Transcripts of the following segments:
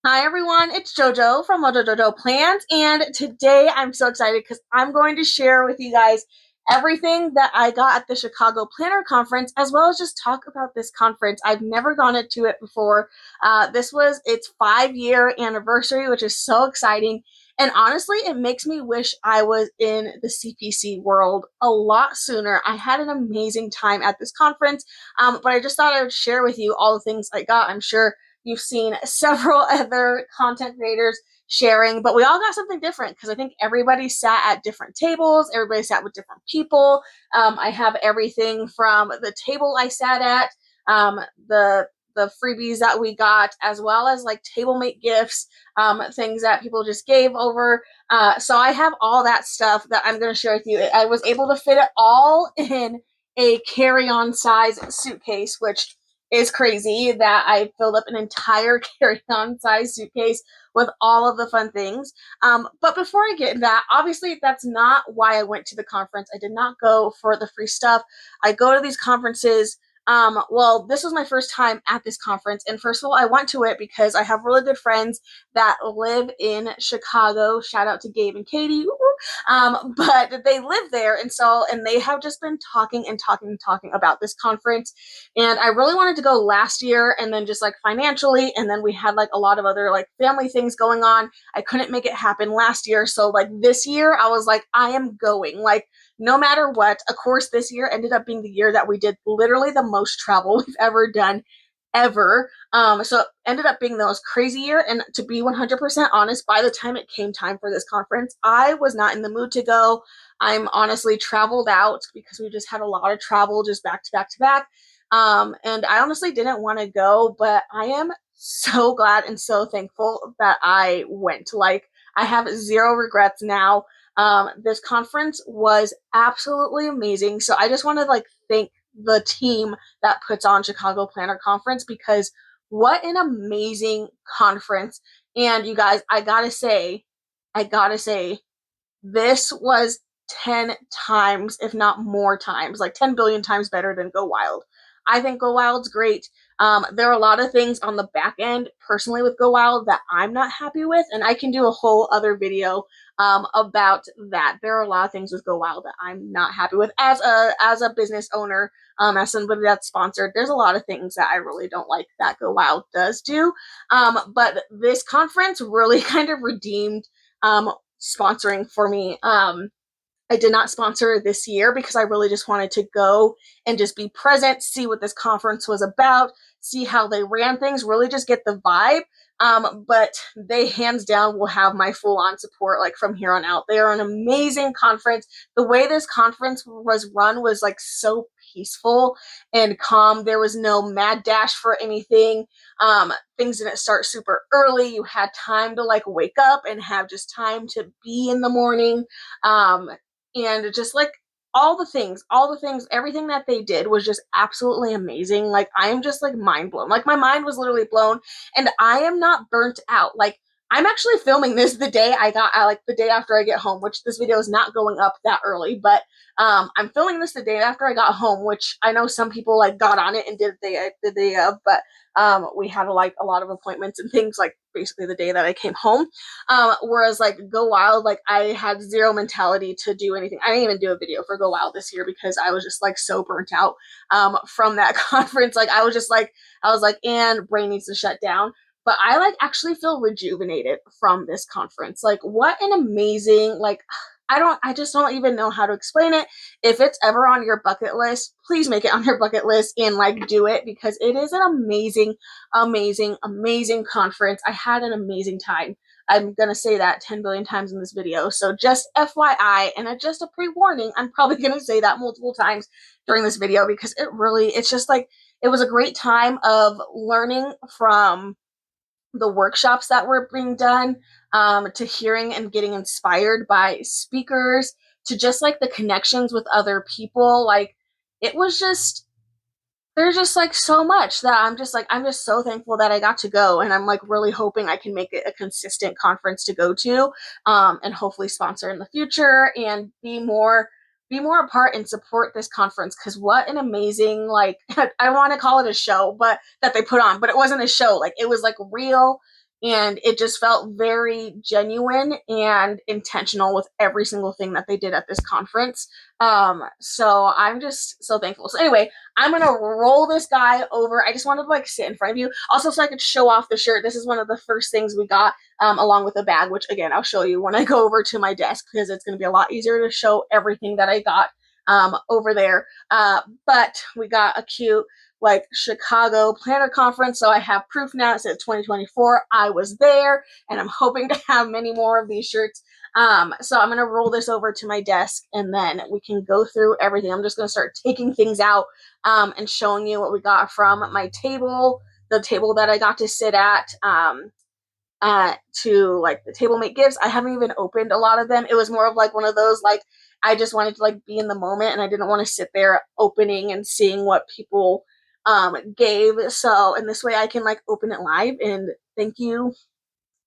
Hi everyone, it's JoJo from Mojo Jojo Plans, and today I'm so excited because I'm going to share with you guys everything that I got at the Chicago Planner Conference, as well as just talk about this conference. I've never gone to it before. This was its 5-year anniversary, which is so exciting. And honestly, it makes me wish I was in the CPC world a lot sooner. I had an amazing time at this conference, but I just thought I would share with you all the things I got. I'm sure you've seen several other content creators sharing, but we all got something different because I think everybody sat at different tables, everybody sat with different people. I have everything from the table I sat at, the freebies that we got, as well as like table mate gifts, things that people just gave over. So I have all that stuff that I'm going to share with you. I was able to fit it all in a carry-on size suitcase, which is crazy that I filled up an entire carry-on size suitcase with all of the fun things. But before I get into that, obviously that's not why I went to the conference. I did not go for the free stuff. I go to these conferences. Well, this was my first time at this conference, and first of all, I went to it because I have really good friends that live in Chicago. Shout out to Gabe and Katie. But they live there, and they have just been talking and talking and talking about this conference, and I really wanted to go last year, and then just like financially, and then we had like a lot of other like family things going on. I couldn't make it happen last year, so like this year I was like, I am going, like, no matter what. Of course, this year ended up being the year that we did literally the most travel we've ever done ever. So it ended up being the most crazy year. And to be 100% honest, by the time it came time for this conference, I was not in the mood to go. I'm honestly traveled out because we just had a lot of travel just back to back to back. And I honestly didn't want to go, but I am so glad and so thankful that I went. Like, I have zero regrets now. This conference was absolutely amazing. So I just want to like thank the team that puts on Chicago Planner Conference, because what an amazing conference. And you guys, I gotta say, this was 10 times, if not more times, like 10 billion times better than Go Wild. I think Go Wild's great. There are a lot of things on the back end, personally, with Go Wild that I'm not happy with, and I can do a whole other video about that. There are a lot of things with Go Wild that I'm not happy with as a business owner, as somebody that's sponsored. There's a lot of things that I really don't like that Go Wild does do. But this conference really kind of redeemed sponsoring for me. I did not sponsor this year because I really just wanted to go and just be present, see what this conference was about, see how they ran things, really just get the vibe. But they hands down will have my full on support like from here on out. They are an amazing conference. The way this conference was run was like so peaceful and calm. There was no mad dash for anything. Things didn't start super early. You had time to like wake up and have just time to be in the morning. And just like all the things, everything that they did was just absolutely amazing. Like, I am just like mind blown. Like, my mind was literally blown, and I am not burnt out. Like, I'm actually filming this the day like the day after I get home, which this video is not going up that early, but I'm filming this the day after I got home, which I know some people like got on it and did the day of, but we had like a lot of appointments and things like basically the day that I came home. Whereas like Go Wild, like I had zero mentality to do anything. I didn't even do a video for Go Wild this year because I was just like so burnt out from that conference. Like, I was like, and brain needs to shut down. But I like actually feel rejuvenated from this conference. Like, what an amazing, like, I just don't even know how to explain it. If it's ever on your bucket list, please make it on your bucket list and like do it, because it is an amazing, amazing, amazing conference. I had an amazing time. I'm going to say that 10 billion times in this video. So just FYI, and just a pre-warning, I'm probably going to say that multiple times during this video, because it's just like, it was a great time of learning from the workshops that were being done, to hearing and getting inspired by speakers, to just like the connections with other people. Like, it was just, there's just like so much that I'm just so thankful that I got to go, and I'm like really hoping I can make it a consistent conference to go to, and hopefully sponsor in the future and be more a part and support this conference, because what an amazing, like, I want to call it a show, but that they put on, but it wasn't a show. Like, it was like real. and it just felt very genuine and intentional with every single thing that they did at this conference. So I'm just so thankful. So anyway, I'm gonna roll this guy over. I just wanted to like sit in front of you, also so I could show off the shirt. This is one of the first things we got, along with a bag, which again I'll show you when I go over to my desk because it's gonna be a lot easier to show everything that I got over there. But we got a cute like Chicago Planner Conference. So I have proof now. It says 2024. I was there, and I'm hoping to have many more of these shirts. So I'm gonna roll this over to my desk, and then we can go through everything. I'm just gonna start taking things out and showing you what we got from my table, the table that I got to sit at. To like the table mate gifts. I haven't even opened a lot of them. It was more of like one of those like I just wanted to like be in the moment, and I didn't want to sit there opening and seeing what people gave. So in this way I can like open it live and thank you,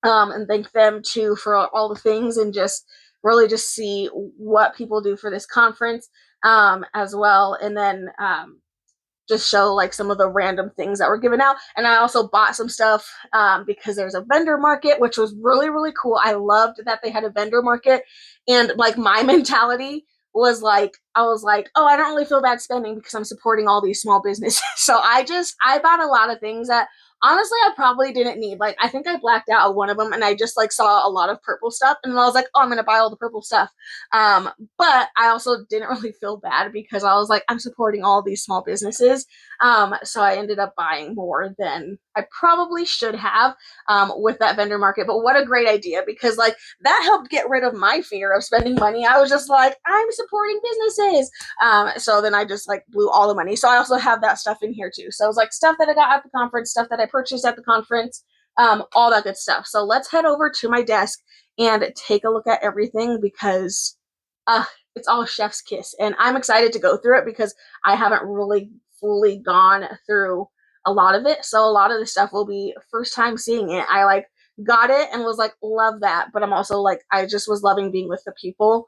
and thank them too for all the things, and just really just see what people do for this conference as well. And then just show like some of the random things that were given out. And I also bought some stuff because there's a vendor market, which was really, really cool. I loved that they had a vendor market. And like my mentality was like, I was like, oh, I don't really feel bad spending because I'm supporting all these small businesses. So I bought a lot of things that honestly I probably didn't need. Like I think I blacked out one of them, and I just like saw a lot of purple stuff, and I was like, oh, I'm gonna buy all the purple stuff. But I also didn't really feel bad because I was like, I'm supporting all these small businesses. So I ended up buying more than I probably should have with that vendor market. But what a great idea, because like that helped get rid of my fear of spending money. I was just like, I'm supporting businesses. So then I just like blew all the money. So I also have that stuff in here too. So it was like stuff that I got at the conference, stuff that I purchased at the conference, all that good stuff. So let's head over to my desk and take a look at everything because it's all chef's kiss, and I'm excited to go through it because I haven't really fully gone through a lot of it. So a lot of the stuff will be first time seeing it. I like got it and was like, love that, but I'm also like, I just was loving being with the people.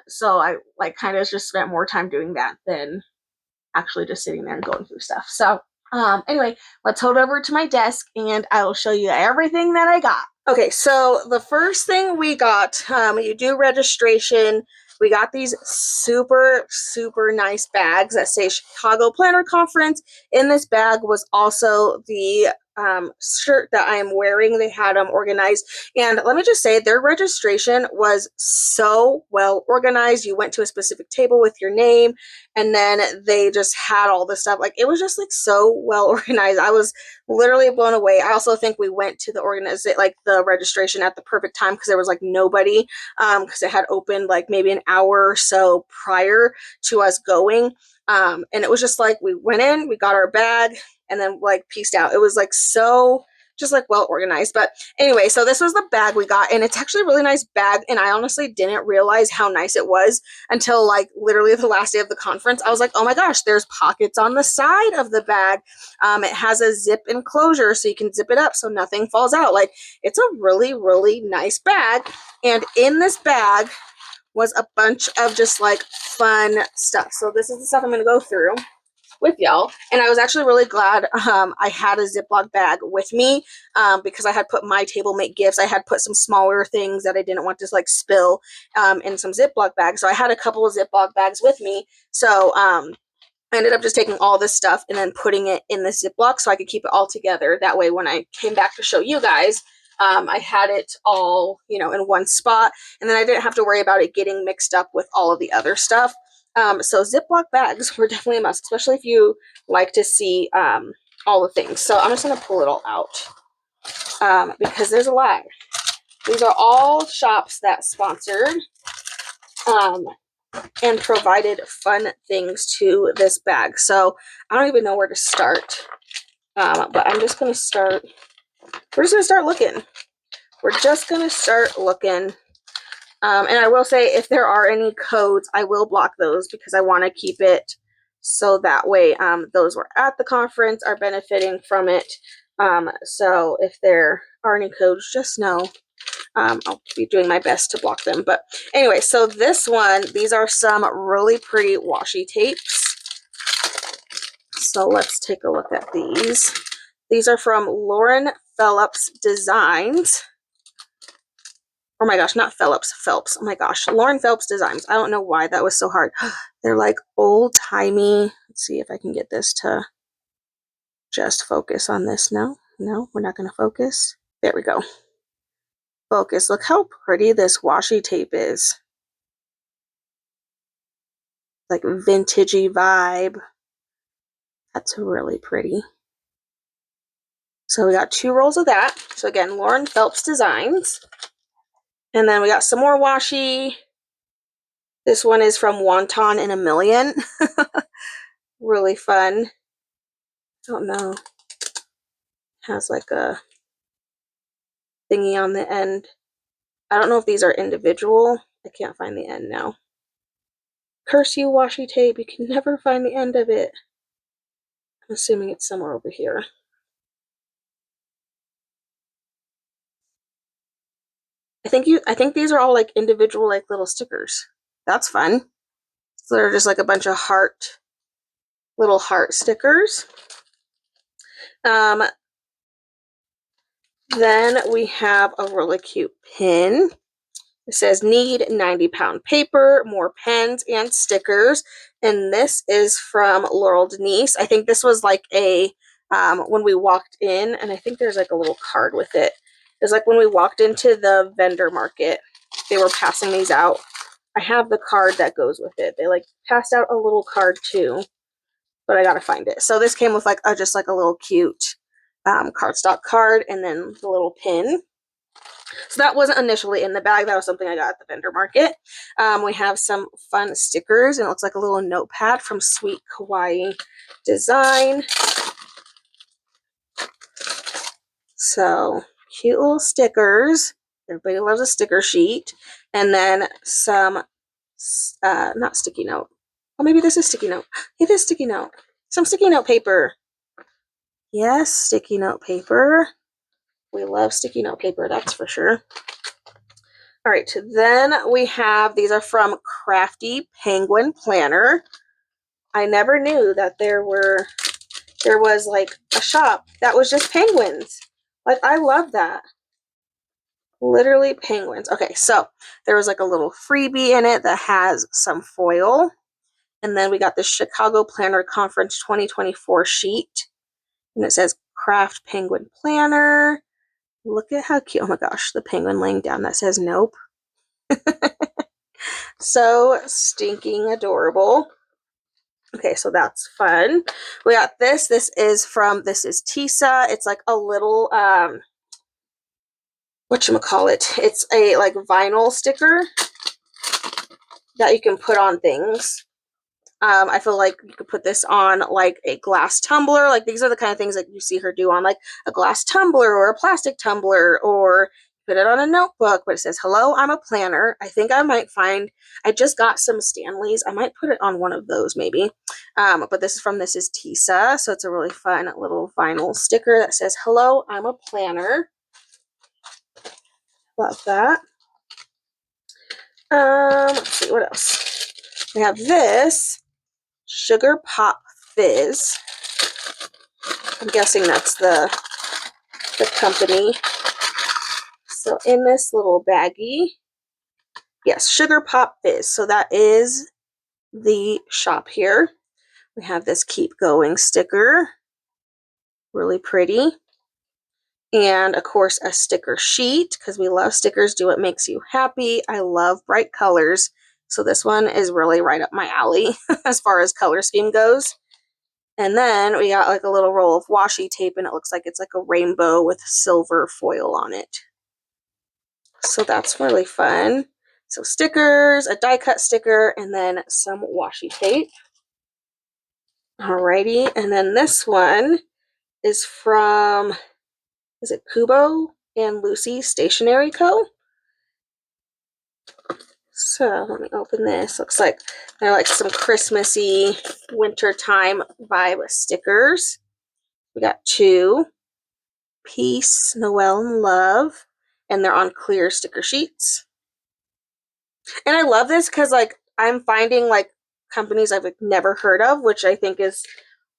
So I like kind of just spent more time doing that than actually just sitting there and going through stuff. So anyway, let's hold over to my desk and I will show you everything that I got. Okay, so the first thing we got, you do registration. We got these super, super nice bags that say Chicago Planner Conference. In this bag was also the shirt that I am wearing. They had them organized. And let me just say, their registration was so well organized. You went to a specific table with your name, and then they just had all this stuff. Like, it was just like so well organized. I was literally blown away. I also think we went to the registration at the perfect time because there was like nobody, because it had opened like maybe an hour or so prior to us going. And it was just like we went in, we got our bag, and then like pieced out. It was like so just like well organized. But anyway, so this was the bag we got, and it's actually a really nice bag, and I honestly didn't realize how nice it was until like literally the last day of the conference. I was like, oh my gosh, there's pockets on the side of the bag. It has a zip enclosure so you can zip it up so nothing falls out. Like, it's a really, really nice bag. And in this bag was a bunch of just like fun stuff. So this is the stuff I'm going to go through with y'all. And I was actually really glad I had a Ziploc bag with me, because I had put my table mate gifts. I had put some smaller things that I didn't want to like spill in some Ziploc bags. So I had a couple of Ziploc bags with me. So I ended up just taking all this stuff and then putting it in the Ziploc so I could keep it all together. That way when I came back to show you guys, I had it all, in one spot, and then I didn't have to worry about it getting mixed up with all of the other stuff. So Ziploc bags were definitely a must, especially if you like to see all the things. So I'm just going to pull it all out because there's a lot. These are all shops that sponsored and provided fun things to this bag. So I don't even know where to start, but I'm just going to start. We're just going to start looking. We're just going to start looking. And I will say, if there are any codes, I will block those because I want to keep it so that way those who are at the conference are benefiting from it. So if there are any codes, just know I'll be doing my best to block them. But anyway, so this one, these are some really pretty washi tapes. So let's take a look at these. These are from Lauren Phillips Designs. Oh my gosh, not Phillips, Phelps. Oh my gosh, Lauren Phelps Designs. I don't know why that was so hard. They're like old-timey. Let's see if I can get this to just focus on this. No, we're not going to focus. There we go. Focus. Look how pretty this washi tape is. Like vintagey vibe. That's really pretty. So we got 2 rolls of that. So again, Lauren Phelps Designs. And then we got some more washi. This one is from Wonton in a Million. Really fun. Don't know. Has like a thingy on the end. I don't know if these are individual. I can't find the end now. Curse you, washi tape. You can never find the end of it. I'm assuming it's somewhere over here. I think these are all like individual like little stickers. That's fun. So they're just like a bunch of little heart stickers. Then we have a really cute pin. It says need 90-pound paper, more pens and stickers. And this is from Laurel Denise. I think this was like a, when we walked in, and I think there's like a little card with it. It's like when we walked into the vendor market, they were passing these out. I have the card that goes with it. They like passed out a little card too, but I gotta find it. So this came with like just like a little cute cardstock card and then the little pin. So that wasn't initially in the bag. That was something I got at the vendor market. We have some fun stickers, and it looks like a little notepad from Sweet Kawaii Design. So cute little stickers. Everybody loves a sticker sheet. And then some, not sticky note. Oh, maybe this is sticky note. It is sticky note. Some sticky note paper. Yes, sticky note paper. We love sticky note paper, that's for sure. All right, then we have, these are from Crafty Penguin Planner. I never knew that there was like a shop that was just penguins. Like, I love that. Literally penguins. Okay, so there was like a little freebie in it that has some foil. And then we got the Chicago Planner Conference 2024 sheet. And it says Craft Penguin Planner. Look at how cute. Oh my gosh, the penguin laying down that says nope. So stinking adorable. Okay, so that's fun. We got this. This is Tisa. It's like a little, whatchamacallit. It's a like vinyl sticker that you can put on things. I feel like you could put this on like a glass tumbler. Like these are the kind of things that you see her do on like a glass tumbler or a plastic tumbler, or put it on a notebook. But it says, hello, I'm a planner. I think I might find, I just got some Stanleys. I might put it on one of those maybe. But this is Tisa. So it's a really fun little vinyl sticker that says, hello, I'm a planner. Love that. Let's see what else. We have this Sugar Pop Fizz. I'm guessing that's the company. So in this little baggie, yes, Sugar Pop Fizz. So that is the shop here. We have this Keep Going sticker. Really pretty. And of course a sticker sheet, because we love stickers. Do what makes you happy. I love bright colors. So this one is really right up my alley as far as color scheme goes. And then we got like a little roll of washi tape, and it looks like it's like a rainbow with silver foil on it. So that's really fun. So stickers, a die cut sticker, and then some washi tape. Alrighty, and then this one is from, is it Kubo and Lucy Stationery Co.? So let me open this. Looks like they're like some Christmassy wintertime vibe stickers. We got 2. Peace, Noel, and Love. And they're on clear sticker sheets. And I love this because like I'm finding like companies I've like, never heard of, which I think is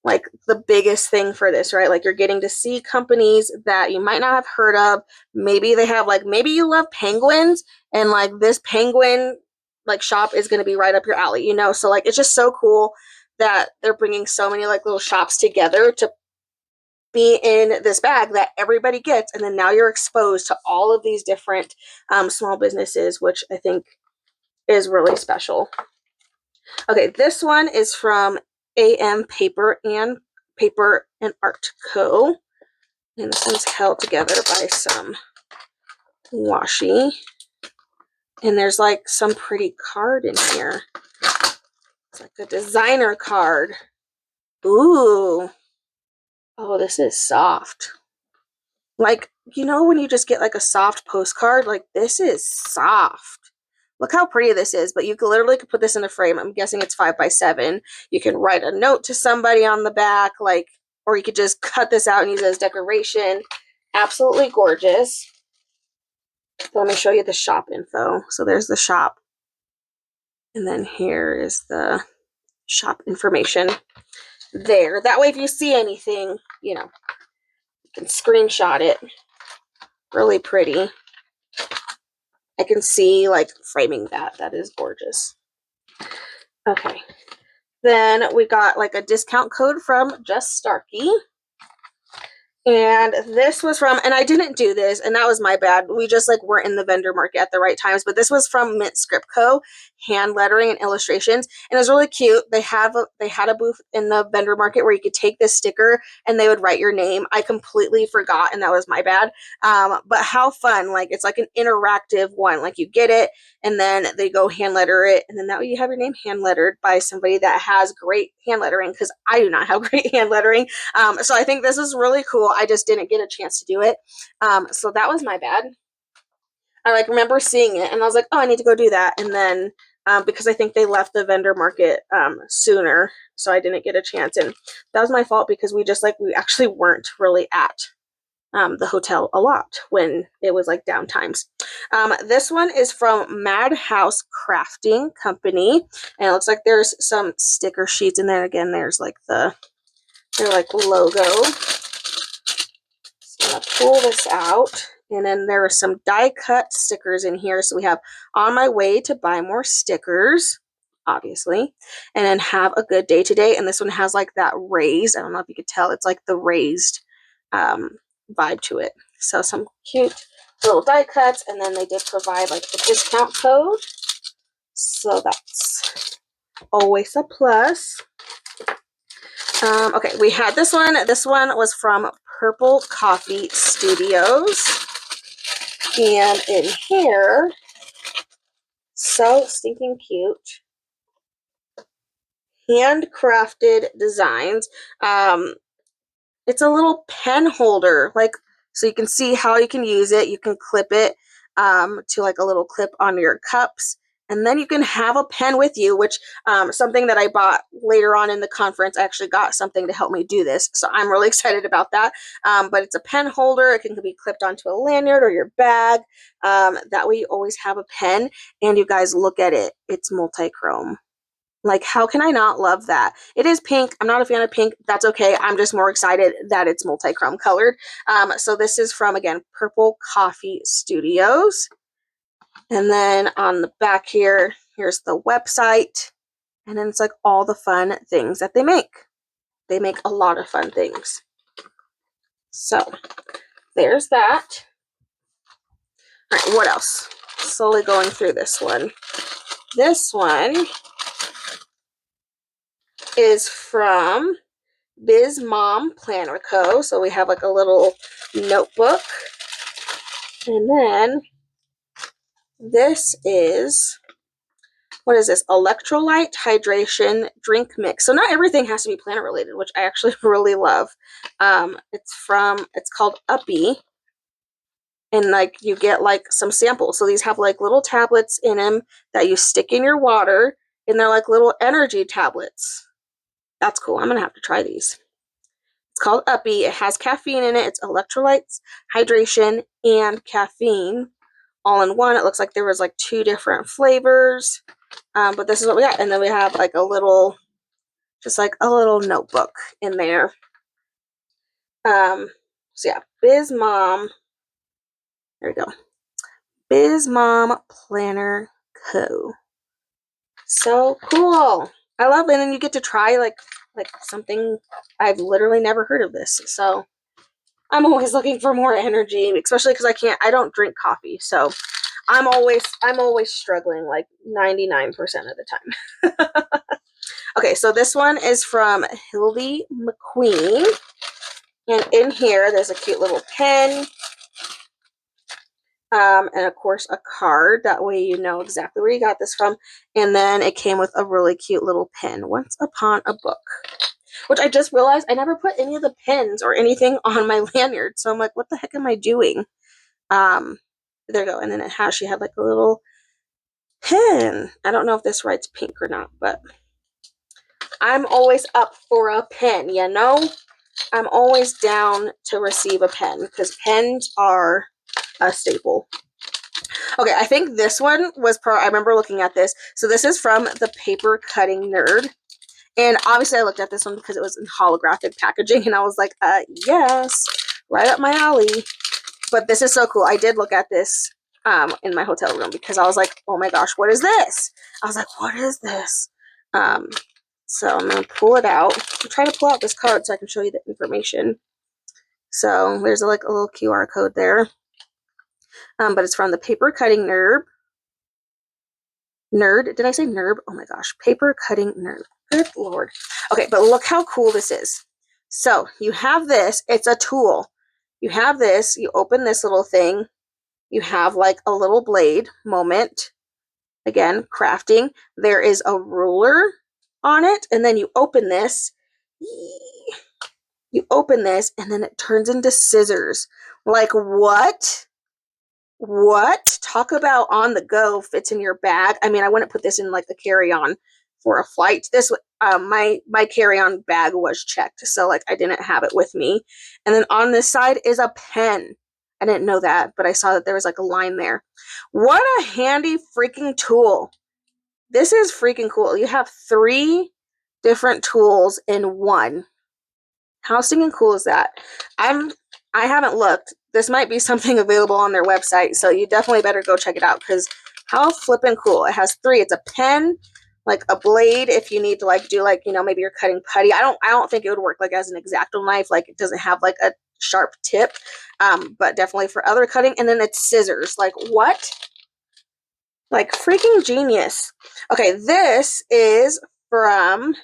like the biggest thing for this, right? Like you're getting to see companies that you might not have heard of. Maybe they have like, maybe you love penguins and like this penguin like shop is going to be right up your alley, you know? So like it's just so cool that they're bringing so many like little shops together to be in this bag that everybody gets, and then now you're exposed to all of these different small businesses, which I think is really special. Okay, this one is from AM Paper and Art Co. And this one's held together by some washi. And there's like some pretty card in here. It's like a designer card. Ooh. Oh, this is soft. Like, you know when you just get like a soft postcard? Like, this is soft. Look how pretty this is, but you can literally put this in a frame. I'm guessing it's 5x7. You can write a note to somebody on the back, like, or you could just cut this out and use it as decoration. Absolutely gorgeous. So let me show you the shop info. So there's the shop. And then here is the shop information there. That way, if you see anything, you know, you can screenshot it. Really pretty. I can see like framing that. That is gorgeous. Okay. Then we got like a discount code from Just Starkey. And this was from, and I didn't do this, and that was my bad. We just like weren't in the vendor market at the right times, but this was from Mint Script Co. Hand lettering and illustrations, and it was really cute. They had a booth in the vendor market where you could take this sticker and they would write your name. I completely forgot, and that was my bad. But how fun! Like it's like an interactive one. Like you get it, and then they go hand letter it, and then that way you have your name hand lettered by somebody that has great hand lettering, because I do not have great hand lettering. So I think this is really cool. I just didn't get a chance to do it. So that was my bad. I like remember seeing it and I was like, oh, I need to go do that. And then because I think they left the vendor market sooner, so I didn't get a chance. And that was my fault because we actually weren't really at the hotel a lot when it was like down times. This one is from Madhouse Crafting Company, and it looks like there's some sticker sheets in there. Again, there's like their like logo. So I'm gonna pull this out, and then there are some die cut stickers in here. So we have on my way to buy more stickers, obviously, and then have a good day today. And this one has like that raised, I don't know if you could tell, it's like the raised vibe to it. So some cute little die cuts, and then they did provide like the discount code. So that's always a plus. Okay, we had this one. This one was from Purple Coffee Studios. And in here, so stinking cute. Handcrafted designs. It's a little pen holder, like, so you can see how you can use it. You can clip it to like a little clip on your cups. And then you can have a pen with you, which something that I bought later on in the conference. I actually got something to help me do this. So I'm really excited about that. But it's a pen holder. It can be clipped onto a lanyard or your bag. That way you always have a pen. And you guys look at it. It's multi-chrome. Like, how can I not love that? It is pink. I'm not a fan of pink. That's okay. I'm just more excited that it's multi-chrome colored. So this is from, again, Purple Coffee Studios. And then on the back here, here's the website. And then it's like all the fun things that they make. They make a lot of fun things. So there's that. All right, what else? Slowly going through this one. This one is from Biz Mom Planner Co. So we have like a little notebook. And then this is, what is this? Electrolyte hydration drink mix. So not everything has to be planner related, which I actually really love. It's called Uppy. And like you get like some samples. So these have like little tablets in them that you stick in your water, and they're like little energy tablets. That's cool. I'm gonna have to try these. It's called Uppy. It has caffeine in it. It's electrolytes, hydration, and caffeine all in one. It looks like there was like 2 different flavors, but this is what we got. And then we have like a little just like a little notebook in there. So yeah, Biz Mom. There we go. Biz Mom Planner Co. So cool. I love it. And then you get to try like something I've literally never heard of this. So I'm always looking for more energy, especially because I don't drink coffee. So I'm always struggling like 99% of the time. Okay, so this one is from Hildy McQueen. And in here, there's a cute little pen. And of course a card. That way you know exactly where you got this from. And then it came with a really cute little pin. Once upon a book. Which I just realized I never put any of the pins or anything on my lanyard. So I'm like, what the heck am I doing? There you go. And then she had like a little pin. I don't know if this writes pink or not, but I'm always up for a pen, you know? I'm always down to receive a pen because pens are a staple. Okay, I think this one was I remember looking at this. So this is from the Paper Cutting Nerd. And obviously I looked at this one because it was in holographic packaging and I was like, yes, right up my alley. But this is so cool. I did look at this in my hotel room because I was like, oh my gosh, what is this? I was like, what is this? So I'm going to pull it out. I'm trying to pull out this card so I can show you the information. So there's like a little QR code there. But it's from the Paper Cutting Nerd. Did I say nerd? Oh my gosh. Paper Cutting Nerd. Good Lord. Okay, but look how cool this is. So you have this. It's a tool. You have this. You open this little thing. You have like a little blade moment. Again, crafting. There is a ruler on it. And then you open this. You open this and then it turns into scissors. Like what? What? Talk about on the go, fits in your bag. I mean, I wouldn't put this in like a carry-on for a flight. This my carry-on bag was checked, so like I didn't have it with me. And then on this side is a pen. I didn't know that, but I saw that there was like a line there. What a handy freaking tool. This is freaking cool. You have 3 different tools in one. How stinking cool is that? I haven't looked. This might be something available on their website, so you definitely better go check it out because how flippin' cool. It has 3. It's a pen, like a blade if you need to like do like, you know, maybe you're cutting putty. I don't think it would work like as an X-Acto knife. Like it doesn't have like a sharp tip, but definitely for other cutting. And then it's scissors. Like what? Like freaking genius. Okay, this is from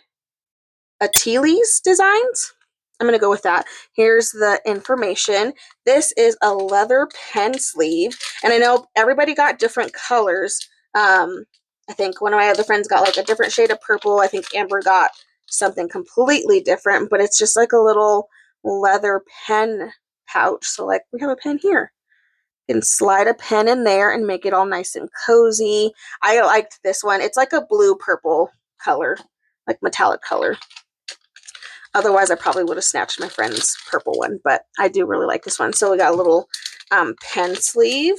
Ateles Designs. I'm going to go with that. Here's the information. This is a leather pen sleeve. And I know everybody got different colors. I think one of my other friends got like a different shade of purple. I think Amber got something completely different. But it's just like a little leather pen pouch. So like we have a pen here. You can slide a pen in there and make it all nice and cozy. I liked this one. It's like a blue-purple color, like metallic color. Otherwise, I probably would have snatched my friend's purple one, but I do really like this one. So we got a little pen sleeve.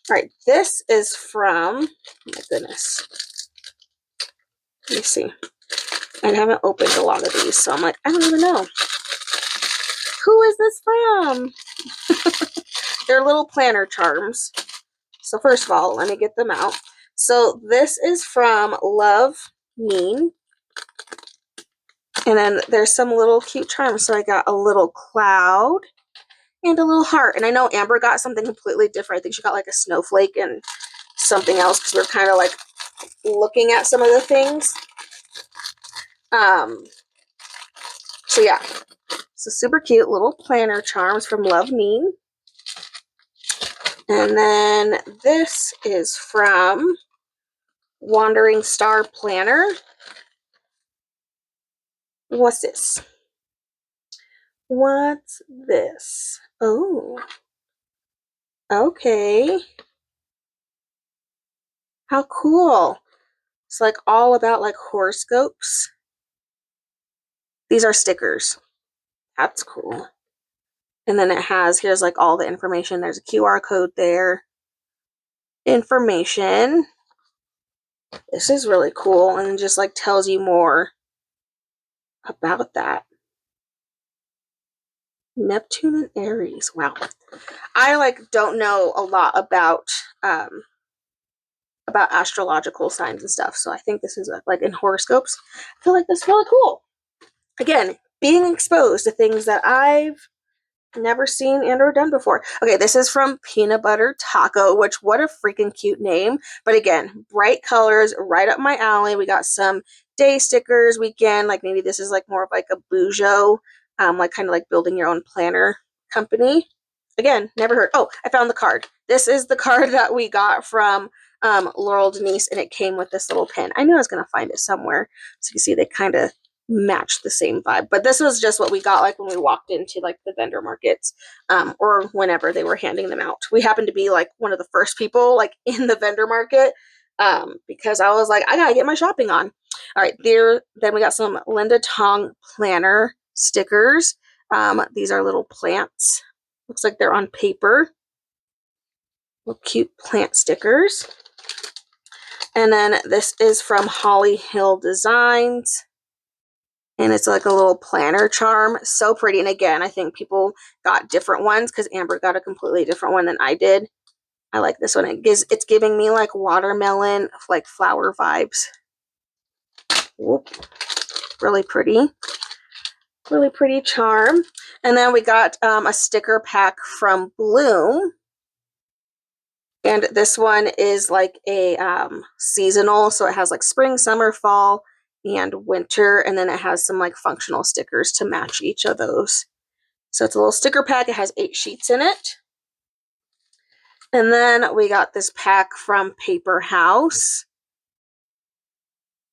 All right, this is from, oh my goodness. Let me see. I haven't opened a lot of these, so I'm like, I don't even know. Who is this from? They're little planner charms. So first of all, let me get them out. So this is from Love Mean. And then there's some little cute charms. So I got a little cloud and a little heart. And I know Amber got something completely different. I think she got like a snowflake and something else because we're kind of like looking at some of the things. So yeah. So super cute little planner charms from Love Me. And then this is from Wandering Star Planner. What's this? What's this? Oh. Okay. How cool. It's like all about like horoscopes. These are stickers. That's cool. And then it has, here's like all the information. There's a QR code there. Information. This is really cool and just like tells you more about that. Neptune and Aries. Wow. I like don't know a lot about astrological signs and stuff. So I think this is like in horoscopes. I feel like that's really cool. Again, being exposed to things that I've never seen and or done before. Okay, this is from Peanut Butter Taco, which what a freaking cute name. But again, bright colors, right up my alley. We got some day stickers, weekend, like maybe this is like more of like a Bujo, like kind of like building your own planner company. Again, never heard. Oh, I found the card. This is the card that we got from Laurel Denise, and it came with this little pin. I knew I was going to find it somewhere. So you see they kind of match the same vibe. But this was just what we got like when we walked into like the vendor markets or whenever they were handing them out. We happened to be like one of the first people like in the vendor market because I was like, I gotta get my shopping on. All right, there. Then we got some Linda Tong planner stickers. These are little plants. Looks like they're on paper. Little cute plant stickers. And then this is from Holly Hill Designs. And it's like a little planner charm. So pretty. And again, I think people got different ones because Amber got a completely different one than I did. I like this one. It's giving me like watermelon, like flower vibes. Whoop. Really pretty. Really pretty charm. And then we got a sticker pack from Bloom. And this one is like a seasonal. So it has like spring, summer, fall, and winter. And then it has some like functional stickers to match each of those. So it's a little sticker pack. It has 8 sheets in it. And then we got this pack from Paper House.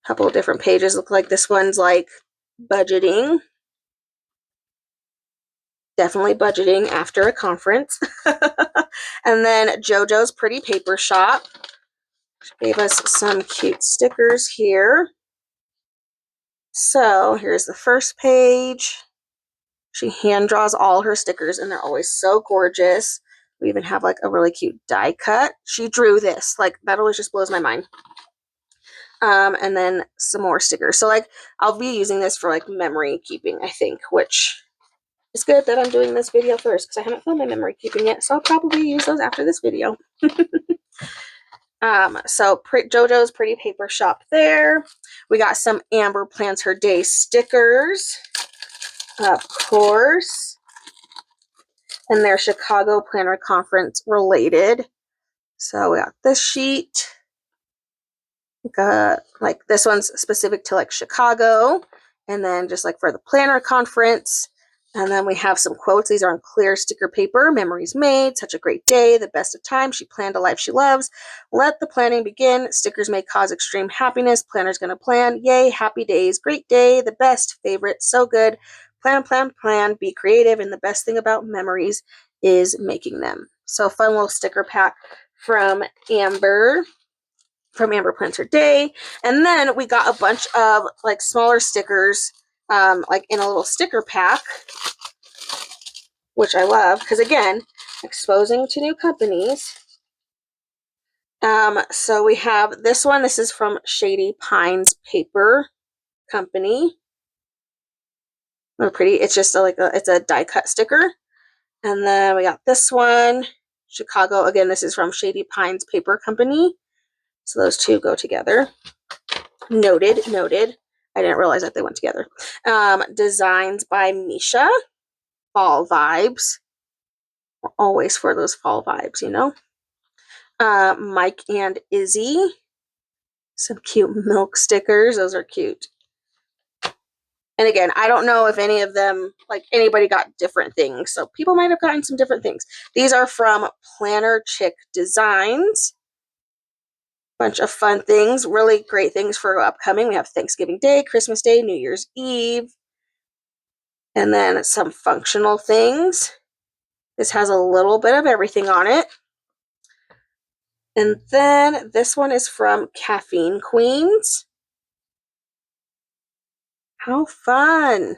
A couple of different pages. Look like this one's like budgeting. Definitely budgeting after a conference. And then JoJo's Pretty Paper Shop. She gave us some cute stickers here. So here's the first page. She hand draws all her stickers and they're always so gorgeous. We even have like a really cute die cut. She drew this. Like that always just blows my mind. And then some more stickers. So like I'll be using this for like memory keeping, I think, which is good that I'm doing this video first because I haven't filmed my memory keeping yet. So I'll probably use those after this video. So JoJo's Pretty Paper Shop there. We got some Amber Plans Her Day stickers, of course. And they're Chicago Planner Conference related. So we got this sheet. We got like this one's specific to like Chicago. And then just like for the planner conference. And then we have some quotes. These are on clear sticker paper. Memories made. Such a great day. The best of times. She planned a life she loves. Let the planning begin. Stickers may cause extreme happiness. Planner's gonna plan. Yay. Happy days. Great day. The best. Favorite. So good. Plan, plan, plan. Be creative. And the best thing about memories is making them. So fun little sticker pack from Amber. From Amber Plans Her Day. And then we got a bunch of like smaller stickers like in a little sticker pack, which I love because again, exposing to new companies. So we have this one. This is from Shady Pines Paper Company. Really pretty. It's just it's a die cut sticker. And then we got this one, Chicago. Again, this is from Shady Pines Paper Company. So those two go together. Noted, noted. I didn't realize that they went together. Designs by Misha. Fall vibes. We're always for those fall vibes, you know. Mike and Izzy. Some cute milk stickers. Those are cute. And again, I don't know if any of them, like anybody got different things. So people might have gotten some different things. These are from Planner Chick Designs. Bunch of fun things. Really great things for upcoming. We have Thanksgiving Day, Christmas Day, New Year's Eve. And then some functional things. This has a little bit of everything on it. And then this one is from Caffeine Queens. How fun.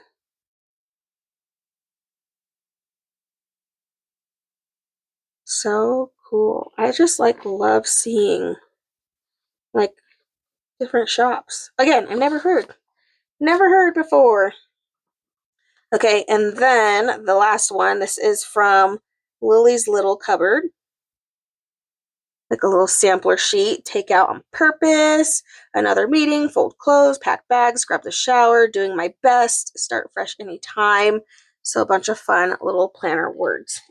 So cool. I just like love seeing like different shops. Again, I've never heard Never heard before. Okay, and then the last one, this is from Lily's Little Cupboard. Like a little sampler sheet. Take out on purpose, another meeting, fold clothes, pack bags, grab the shower, doing my best, start fresh anytime. So a bunch of fun little planner words.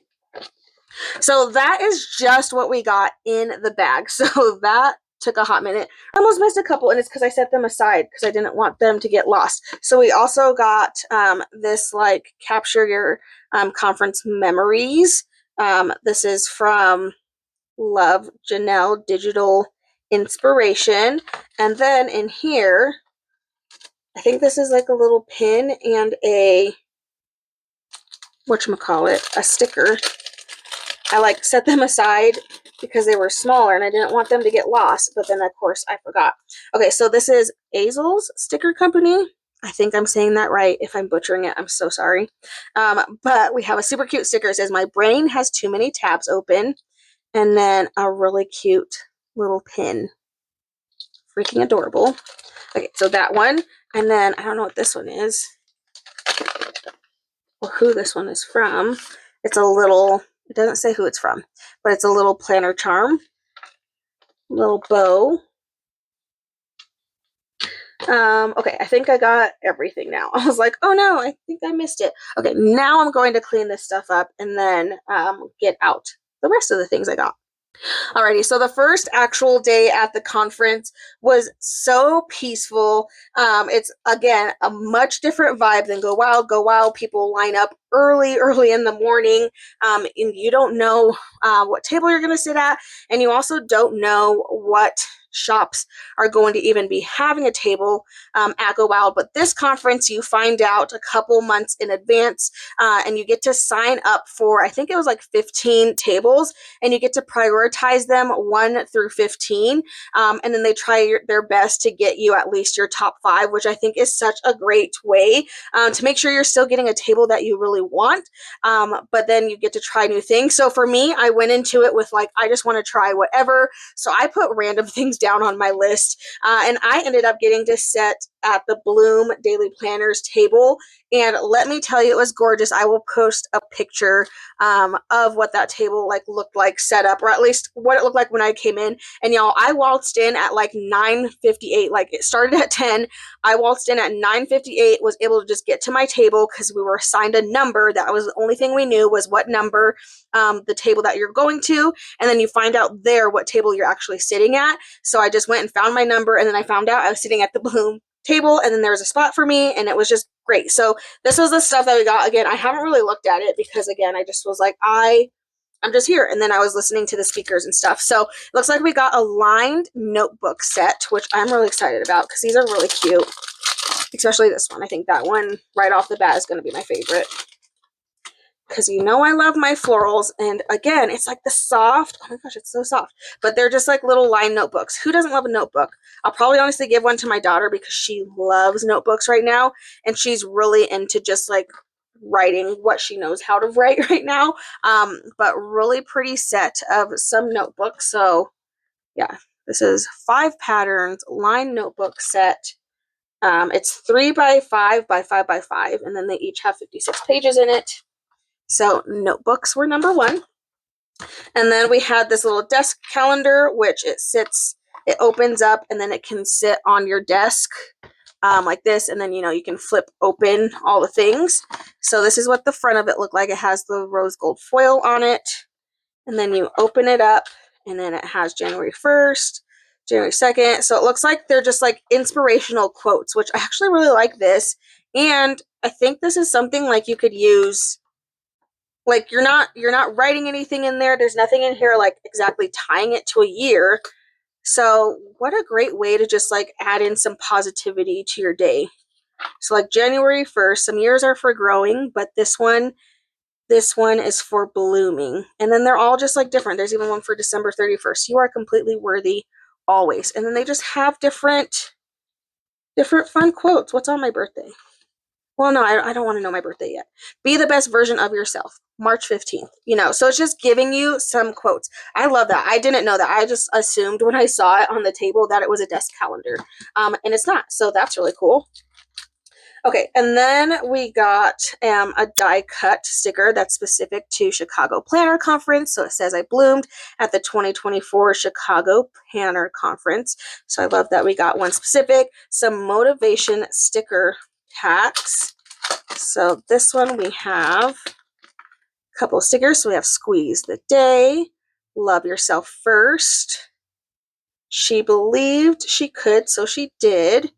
So that is just what we got in the bag. So that took a hot minute. I almost missed a couple, and it's because I set them aside because I didn't want them to get lost. So we also got this like capture your conference memories. This is from Love Janelle Digital Inspiration. And then in here, I think this is like a little pin and a whatchamacallit, a sticker. I like set them aside because they were smaller and I didn't want them to get lost, but then of course I forgot. Okay, so this is Azel's Sticker Company. I think I'm saying that right. If I'm butchering it, I'm so sorry. But we have a super cute sticker. It says, "My brain has too many tabs open." And then a really cute little pin. Freaking adorable. Okay, so that one. And then I don't know what this one is or who this one is from. It's a little, it doesn't say who it's from, but it's a little planner charm. Little bow. Okay, I think I got everything now. I was like, oh no, I think I missed it. Okay, now I'm going to clean this stuff up and then get out the rest of the things I got. Alrighty, so the first actual day at the conference was so peaceful. It's again a much different vibe than Go Wild. Go Wild, people line up early in the morning, and you don't know what table you're going to sit at, and you also don't know what shops are going to even be having a table at Go Wild. But this conference, you find out a couple months in advance, and you get to sign up for, I think it was like 15 tables, and you get to prioritize them 1 through 15, and then they try their best to get you at least your top 5, which I think is such a great way to make sure you're still getting a table that you really want, but then you get to try new things. So for me, I went into it with like, I just want to try whatever, so I put random things down on my list, and I ended up getting to sit at the Bloom Daily Planners table, and let me tell you, it was gorgeous. I will post a picture of what that table like looked like set up, or at least what it looked like when I came in. And y'all, I waltzed in at like 9:58. Like it started at 10. I waltzed in at 9:58, was able to just get to my table because we were assigned a number. That was the only thing we knew, was what number the table that you're going to, and then you find out there what table you're actually sitting at. So I just went and found my number, and then I found out I was sitting at the Bloom table, and then there was a spot for me, and it was just great. So this was the stuff that we got. Again, I haven't really looked at it because again, I just was like, I'm just here. And then I was listening to the speakers and stuff. So it looks like we got a lined notebook set, which I'm really excited about because these are really cute, especially this one. I think that one right off the bat is going to be my favorite, because you know I love my florals. And again, it's like the soft, oh my gosh, it's so soft, but they're just like little lined notebooks. Who doesn't love a notebook? I'll probably honestly give one to my daughter because she loves notebooks right now, and she's really into just like writing what she knows how to write right now. But really pretty set of some notebooks. So yeah, this is 5 patterns lined notebook set. It's 3 by 5 by 5 by 5, and then they each have 56 pages in it. So notebooks were number 1. And then we had this little desk calendar, which it opens up and then it can sit on your desk like this. And then, you can flip open all the things. So this is what the front of it looked like. It has the rose gold foil on it. And then you open it up and then it has January 1st, January 2nd. So it looks like they're just like inspirational quotes, which I actually really like this. And I think this is something like you could use. Like you're not writing anything in there. There's nothing in here like exactly tying it to a year. So what a great way to just like add in some positivity to your day. So like January 1st, some years are for growing, but this one is for blooming. And then they're all just like different. There's even one for December 31st. You are completely worthy always. And then they just have different fun quotes. What's on my birthday? Well, no, I don't want to know my birthday yet. Be the best version of yourself. March 15th. So it's just giving you some quotes. I love that. I didn't know that. I just assumed when I saw it on the table that it was a desk calendar. And it's not. So that's really cool. Okay, and then we got a die cut sticker that's specific to Chicago Planner Conference. So it says I bloomed at the 2024 Chicago Planner Conference. So I love that we got one specific. Some motivation sticker packs. So this one we have a couple of stickers. So we have Squeeze the Day, Love Yourself First. She believed she could, so she did.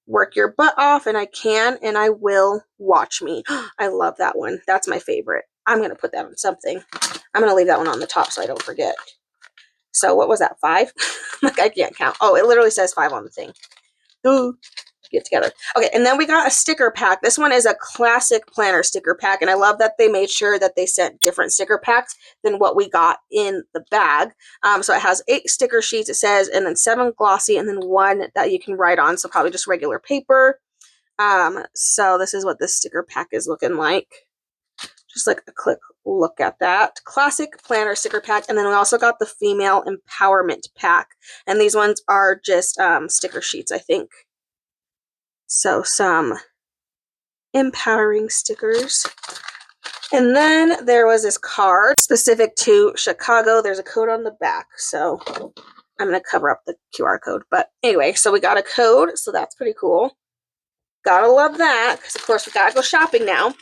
Work your butt off, and I can, and I will. Watch me. I love that one. That's my favorite. I'm going to put that on something. I'm going to leave that one on the top so I don't forget. So what was that, 5? Like, I can't count. Oh, it literally says 5 on the thing. Ooh, get together. Okay, and then we got a sticker pack. This one is a classic planner sticker pack, and I love that they made sure that they sent different sticker packs than what we got in the bag. So it has 8 sticker sheets, it says, and then 7 glossy, and then 1 that you can write on, so probably just regular paper. So this is what this sticker pack is looking like. Just like a quick look at that. Classic planner sticker pack. And then we also got the female empowerment pack. And these ones are just sticker sheets, I think. So some empowering stickers. And then there was this card specific to Chicago. There's a code on the back. So I'm going to cover up the QR code. But anyway, so we got a code. So that's pretty cool. Gotta love that, because of course we gotta go shopping now.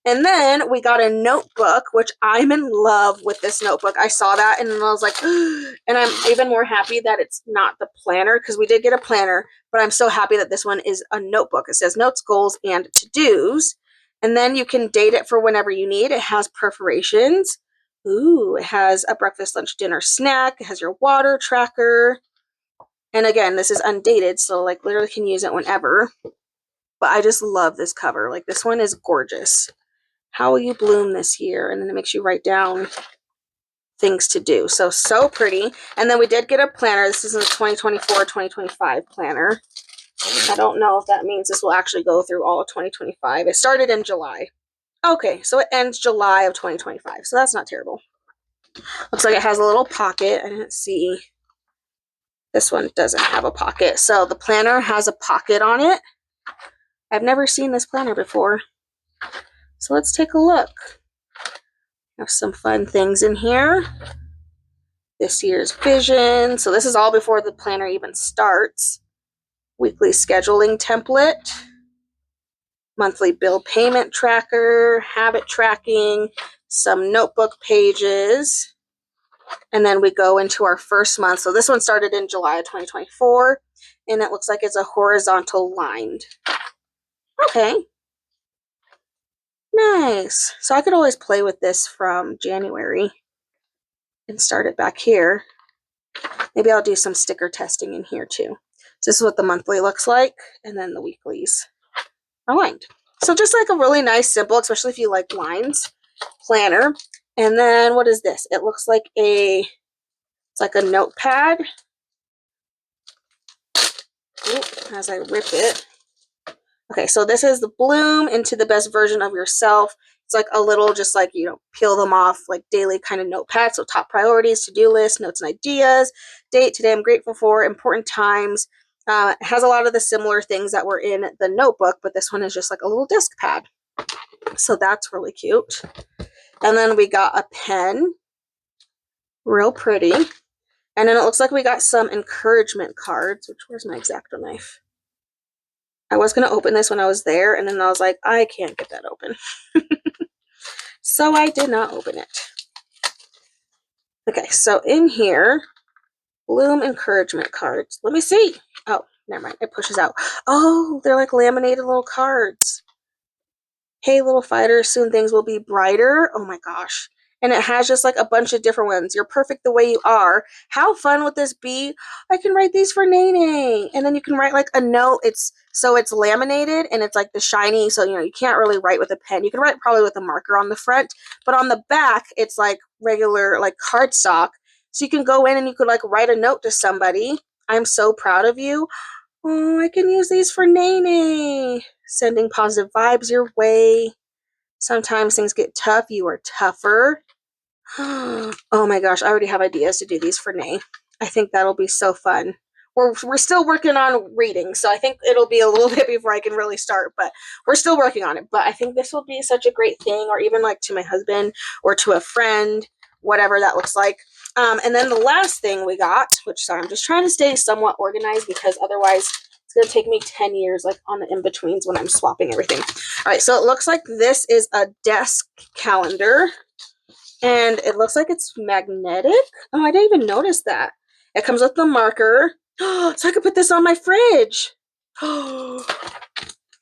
And then we got a notebook, which I'm in love with this notebook. I saw that and I was like, and I'm even more happy that it's not the planner, because we did get a planner, but I'm so happy that this one is a notebook. It says notes, goals, and to-dos. And then you can date it for whenever you need. It has perforations. Ooh, it has a breakfast, lunch, dinner, snack. It has your water tracker. And again, this is undated, so like literally can use it whenever. But I just love this cover. Like, this one is gorgeous. How will you bloom this year? And then it makes you write down things to do. So pretty. And then we did get a planner. This is in the 2024-2025 planner. I don't know if that means this will actually go through all of 2025. It started in July. Okay, so it ends July of 2025. So that's not terrible. Looks like it has a little pocket. I didn't see. This one doesn't have a pocket. So the planner has a pocket on it. I've never seen this planner before. So let's take a look. Have some fun things in here. This year's vision. So this is all before the planner even starts. Weekly scheduling template. Monthly bill payment tracker. Habit tracking. Some notebook pages. And then we go into our first month. So this one started in July of 2024. And it looks like it's a horizontal lined. Okay. Nice. So I could always play with this from January and start it back here. Maybe I'll do some sticker testing in here too. So this is what the monthly looks like, and then the weeklies are lined. So just like a really nice, simple, especially if you like lines, planner. And then what is this? It looks like it's like a notepad. Ooh, as I rip it. Okay, so this is the bloom into the best version of yourself. It's like a little, just like, you know, peel them off, like daily kind of notepad. So top priorities, to-do list, notes and ideas, date, today I'm grateful for, important times. It has a lot of the similar things that were in the notebook, but this one is just like a little disc pad. So that's really cute. And then we got a pen, real pretty. And then it looks like we got some encouragement cards, where's my X-Acto knife? I was going to open this when I was there, and then I was like, I can't get that open. So I did not open it. Okay, so in here, bloom encouragement cards. Let me see. Oh, never mind. It pushes out. Oh, they're like laminated little cards. Hey, little fighter, soon things will be brighter. Oh my gosh. And it has just like a bunch of different ones. You're perfect the way you are. How fun would this be? I can write these for Nene. And then you can write like a note. It's laminated and it's like the shiny. So, you know, you can't really write with a pen. You can write probably with a marker on the front. But on the back, it's like regular like cardstock. So you can go in and you could like write a note to somebody. I'm so proud of you. Oh, I can use these for Nene. Sending positive vibes your way. Sometimes things get tough. You are tougher. Oh my gosh, I already have ideas to do these for Nay. I think that'll be so fun. we're still working on reading, so I think it'll be a little bit before I can really start, but we're still working on it. But I think this will be such a great thing, or even like to my husband or to a friend, whatever that looks like. And then the last thing we got, which, sorry, I'm just trying to stay somewhat organized because otherwise it's going to take me 10 years, like on the in-betweens when I'm swapping everything. All right, so it looks like this is a desk calendar, and it looks like it's magnetic. Oh, I didn't even notice that. It comes with the marker. So I could put this on my fridge. Oh,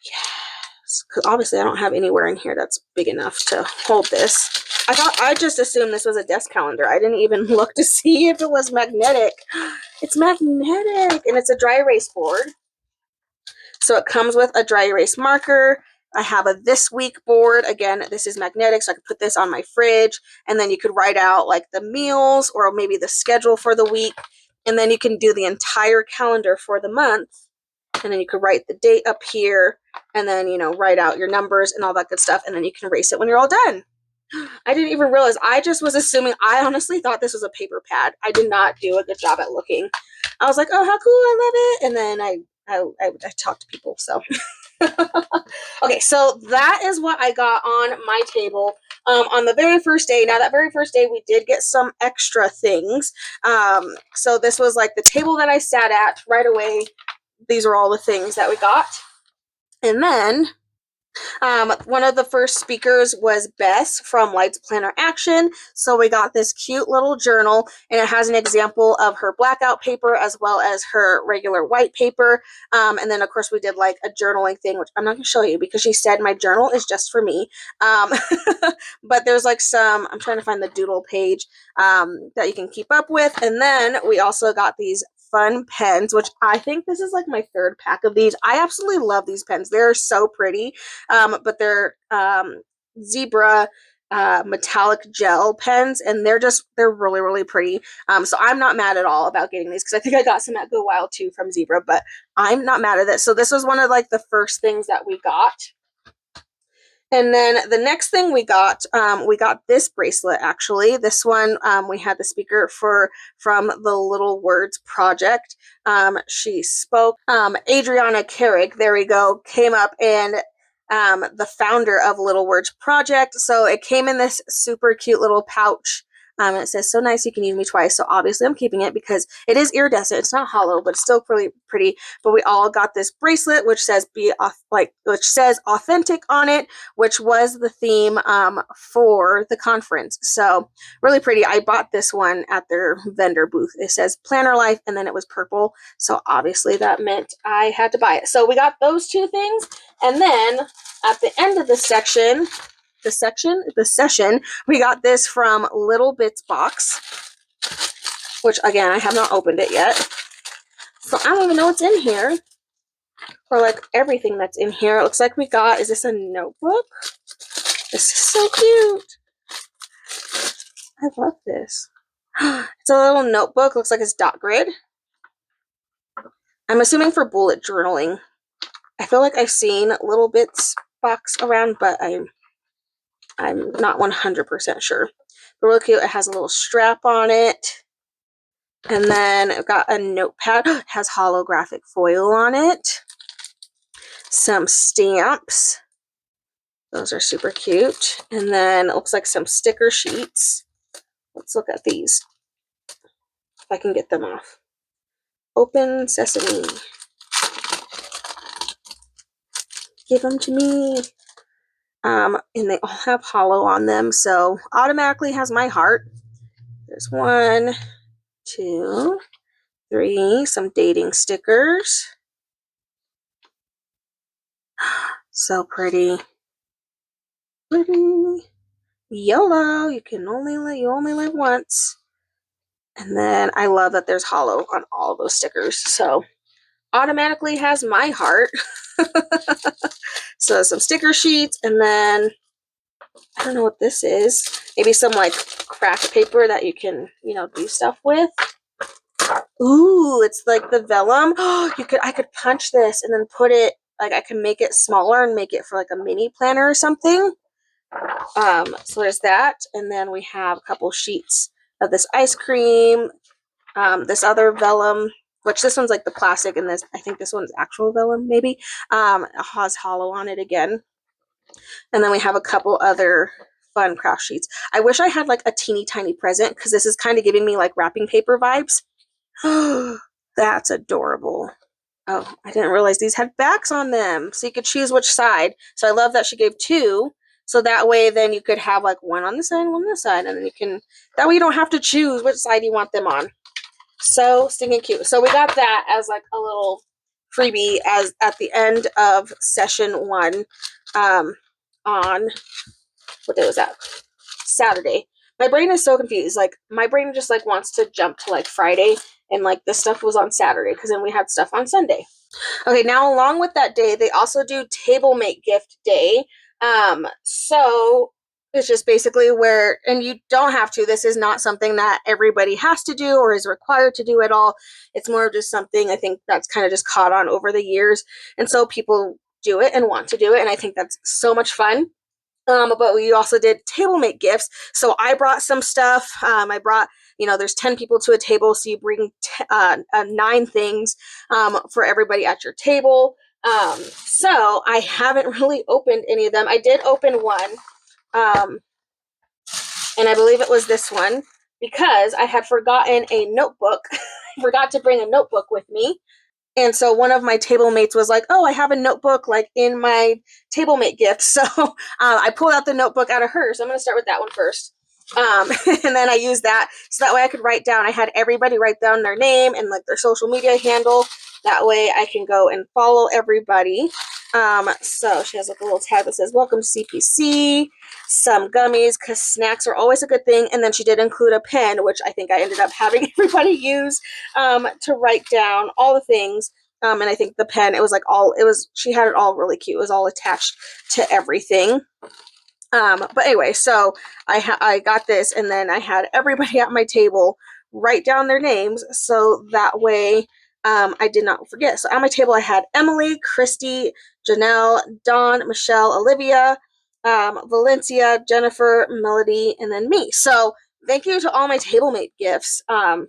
yes. Because obviously I don't have anywhere in here that's big enough to hold this. I just assumed this was a desk calendar. I didn't even look to see if it was magnetic. It's magnetic, and it's a dry erase board. So it comes with a dry erase marker. I have a this week board. Again, this is magnetic, so I could put this on my fridge, and then you could write out like the meals or maybe the schedule for the week, and then you can do the entire calendar for the month, and then you could write the date up here, and then, you know, write out your numbers and all that good stuff, and then you can erase it when you're all done. I didn't even realize. I just was assuming. I honestly thought this was a paper pad. I did not do a good job at looking. I was like, oh, how cool, I love it. And then I talked to people, so. Okay, so that is what I got on my table on the very first day. Now, that very first day, we did get some extra things. So this was like the table that I sat at right away. These are all the things that we got. And then one of the first speakers was Bess from Lights Planner Action. So we got this cute little journal, and it has an example of her blackout paper as well as her regular white paper. And then, of course, we did like a journaling thing, which I'm not going to show you because she said my journal is just for me. But there's like some, I'm trying to find the doodle page that you can keep up with. And then we also got these fun pens, which I think this is like my third pack of these. I absolutely love these pens. They're so pretty. But they're zebra metallic gel pens, and they're really, really pretty. So I'm not mad at all about getting these because I think I got some at Go Wild too from Zebra, but I'm not mad at it. So this was one of like the first things that we got. And then the next thing we got this bracelet, actually. This one, we had the speaker from the Little Words Project. She spoke. Adriana Carrick, there we go, came up, and the founder of Little Words Project. So it came in this super cute little pouch. It says, so nice you can use me twice. So obviously I'm keeping it because it is iridescent. It's not hollow, but it's still really pretty. But we all got this bracelet, which says which says authentic on it, which was the theme for the conference. So really pretty. I bought this one at their vendor booth. It says Planner Life, and then it was purple. So obviously that meant I had to buy it. So we got those two things. And then at the end of the session, we got this from Little Bits Box, which again, I have not opened it yet. So I don't even know what's in here, or like everything that's in here. It looks like we got, is this a notebook? This is so cute. I love this. It's a little notebook. Looks like it's dot grid. I'm assuming for bullet journaling. I feel like I've seen Little Bits Box around, but I'm not 100% sure. But really cute. It has a little strap on it. And then I've got a notepad. It has holographic foil on it. Some stamps. Those are super cute. And then it looks like some sticker sheets. Let's look at these. If I can get them off. Open sesame. Give them to me. And they all have hollow on them, so automatically has my heart. There's 1, 2, 3, some dating stickers. So pretty. Pretty. YOLO, you only live once. And then I love that there's hollow on all those stickers, so automatically has my heart. So some sticker sheets, and then I don't know what this is. Maybe some like craft paper that you can, do stuff with. Ooh, it's like the vellum. Oh, I could punch this and then put it, like I can make it smaller and make it for like a mini planner or something. So there's that, and then we have a couple sheets of this ice cream, this other vellum which this one's like the plastic, and this, I think this one's actual vellum, maybe. It has hollow on it again. And then we have a couple other fun craft sheets. I wish I had like a teeny tiny present, because this is kind of giving me like wrapping paper vibes. That's adorable. Oh, I didn't realize these had backs on them, so you could choose which side. So I love that she gave two, so that way then you could have like one on the side and one on the side, and then you can, that way you don't have to choose which side you want them on. So stinking cute. So we got that as like a little freebie as at the end of session 1, on, what day was that? Saturday. My brain is so confused. Like my brain just like wants to jump to like Friday, and like this stuff was on Saturday, because then we had stuff on Sunday. Okay, now along with that day, they also do table mate gift day. So it's just basically where, and you don't have to, this is not something that everybody has to do or is required to do at all. It's more of just something I think that's kind of just caught on over the years. And so people do it and want to do it. And I think that's so much fun. But we also did table mate gifts. So I brought some stuff. I brought, there's 10 people to a table, so you bring 9 things for everybody at your table. So I haven't really opened any of them. I did open one, and I believe it was this one, because I had forgotten a notebook. I forgot to bring a notebook with me. And so one of my table mates was like, oh, I have a notebook like in my table mate gift. So I pulled out the notebook out of hers. So I'm going to start with that one first. And then I used that so that way I could write down, I had everybody write down their name and like their social media handle. That way I can go and follow everybody. So she has like a little tag that says, welcome to CPC, some gummies, because snacks are always a good thing. And then she did include a pen, which I think I ended up having everybody use to write down all the things. And I think the pen, she had it all really cute. It was all attached to everything. But anyway, so I got this, and then I had everybody at my table write down their names, so that way I did not forget. So at my table, I had Emily, Christy, Janelle, Dawn, Michelle, Olivia, Valencia, Jennifer, Melody, and then me. So thank you to all my table mate gifts. I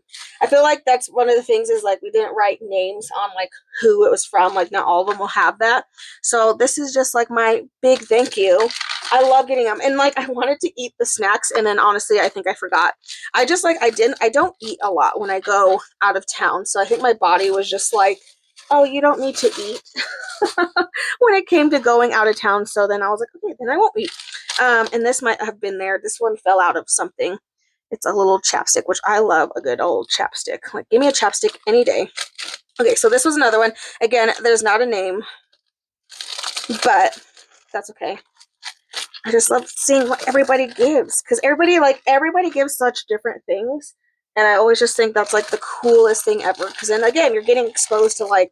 feel like that's one of the things is like we didn't write names on like who it was from. Like not all of them will have that. So this is just like my big thank you. I love getting them. And like I wanted to eat the snacks, and then honestly I think I forgot. I don't eat a lot when I go out of town. So I think my body was just like, oh, you don't need to eat when it came to going out of town. So then I was like, okay, then I won't eat. And this might have been there. This one fell out of something. It's a little chapstick, which I love a good old chapstick. Like, give me a chapstick any day. Okay, so this was another one. Again, there's not a name, but that's okay. I just love seeing what everybody gives, because everybody gives such different things, and I always just think that's like the coolest thing ever. Because then again, you're getting exposed to like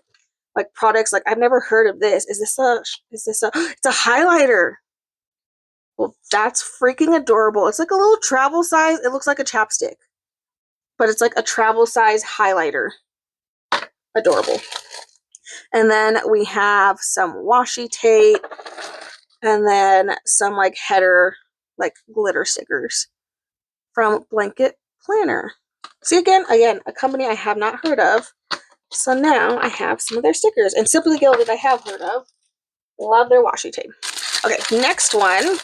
products like I've never heard of this. It's a highlighter. Well, that's freaking adorable. It's like a little travel size. It looks like a chapstick, but it's like a travel size highlighter. Adorable. And then we have some washi tape, and then some like header, like glitter stickers from Blanket Planner. See, again, a company I have not heard of. So now I have some of their stickers. And Simply Gilded I have heard of. Love their washi tape. Okay, next one.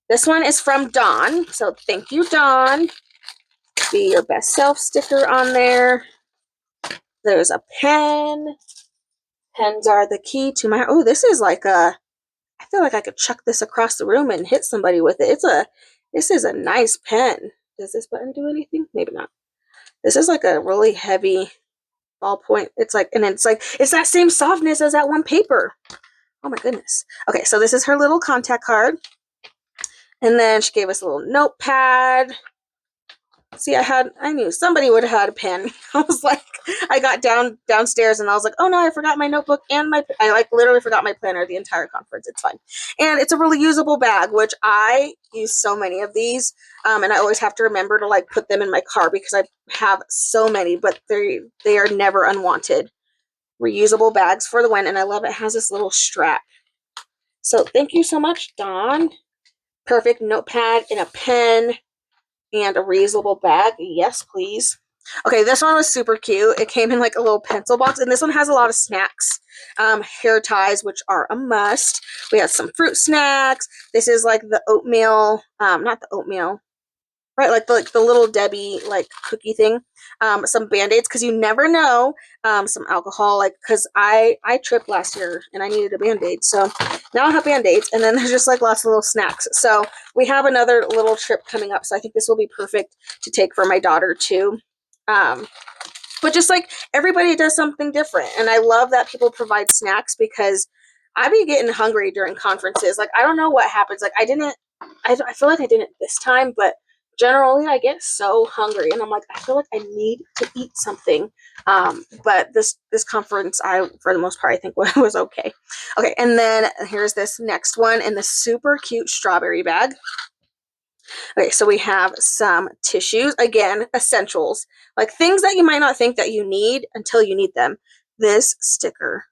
This one is from Dawn. So thank you, Dawn. Be your best self sticker on there. There's a pen. Pens are the key to my... Oh, this is like a... I feel like I could chuck this across the room and hit somebody with it. This is a nice pen. Does this button do anything? Maybe not. This is like a really heavy ballpoint. It's that same softness as that one paper. Oh my goodness. Okay, so this is her little contact card. And then she gave us a little notepad. See, I knew somebody would have had a pen. I was like, I got downstairs and I was like, oh no, I forgot my notebook and I like literally forgot my planner the entire conference. It's fine. And it's a really usable bag, which I use so many of these. And I always have to remember to like put them in my car because I have so many, but they are never unwanted. Reusable bags for the win. And I love it has this little strap. So thank you so much, Dawn. Perfect notepad and a pen. And a reusable bag. Yes, please. Okay, this one was super cute. It came in like a little pencil box, and this one has a lot of snacks. Hair ties, which are a must. We have some fruit snacks. This is like the oatmeal, not the oatmeal, right? Like the little Debbie like cookie thing. Some band-aids because you never know. Some alcohol, like because I tripped last year and I needed a band-aid, so now I have band-aids. And then there's just like lots of little snacks. So we have another little trip coming up, so I think this will be perfect to take for my daughter too. Um, but just like everybody does something different, and I love that people provide snacks because I be getting hungry during conferences. Like I don't know what happens. Like I feel like I didn't this time, but generally I get so hungry and I'm like, I feel like I need to eat something. But this conference, I for the most part I think was okay. Okay, and then here's this next one in the super cute strawberry bag. Okay, so we have some tissues, again, essentials, like things that you might not think that you need until you need them. This sticker,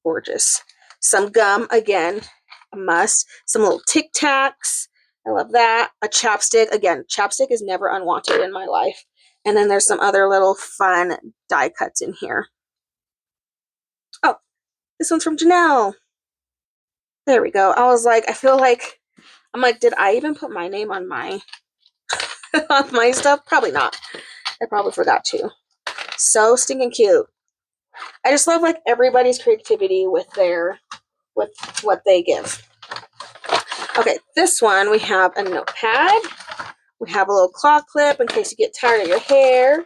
gorgeous. Some gum, again, a must. Some little Tic Tacs, I love that. A chapstick, again, chapstick is never unwanted in my life. And then there's some other little fun die cuts in here. Oh, this one's from Janelle. There we go. I was like, I'm like, did I even put my name on my on my stuff? Probably not. I probably forgot to. So stinking cute. I just love like everybody's creativity with what they give. Okay, this one we have a notepad. We have a little claw clip in case you get tired of your hair.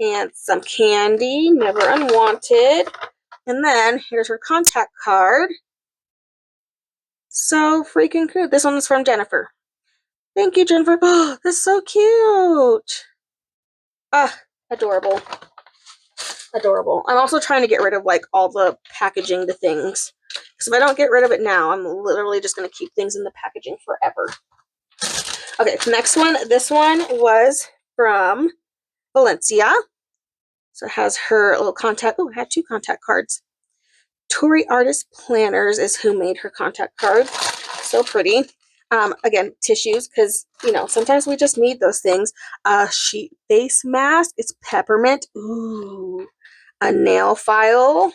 And some candy, never unwanted. And then here's her contact card. So freaking cute. This one is from Jennifer. Thank you, Jennifer. Oh, that's so cute. Ah, adorable. Adorable. I'm also trying to get rid of like all the packaging to things. Because if I don't get rid of it now, I'm literally just going to keep things in the packaging forever. Okay, next one. This one was from Valencia. So it has her little contact. Oh, I had 2 contact cards. Tori Artist Planners is who made her contact card. So pretty. Again, tissues, because, you know, sometimes we just need those things. A sheet face mask. It's peppermint. Ooh. A nail file.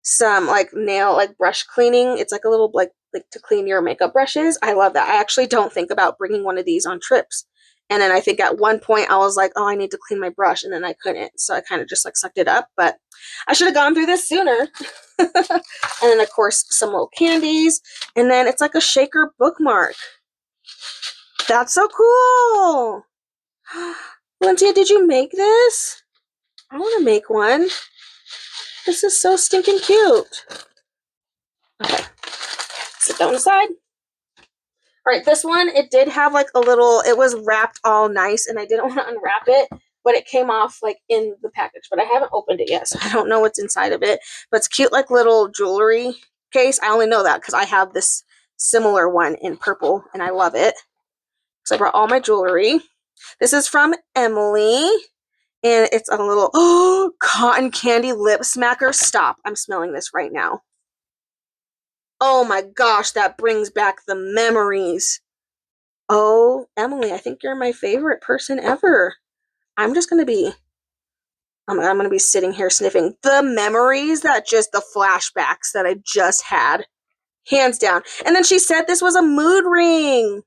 Some like nail like brush cleaning. It's like a little like to clean your makeup brushes. I love that. I actually don't think about bringing one of these on trips. And then I think at one point I was like, oh, I need to clean my brush, and then I couldn't. So I kind of just like sucked it up, but I should have gone through this sooner. And then of course some little candies, and then it's like a shaker bookmark. That's so cool. Valencia, did you make this? I want to make one. This is so stinking cute. Okay, sit down aside. All right, this one, it did have like a little, it was wrapped all nice, and I didn't want to unwrap it, but it came off like in the package, but I haven't opened it yet, so I don't know what's inside of it. But it's cute, like little jewelry case. I only know that because I have this similar one in purple, and I love it. So I brought all my jewelry. This is from Emily, and it's a little cotton candy lip smacker. Stop, I'm smelling this right now. Oh my gosh, that brings back the memories. Oh, Emily, I think you're my favorite person ever. I'm just gonna be, I'm gonna be sitting here sniffing the memories, that just the flashbacks that I just had, hands down. And then she said this was a mood ring.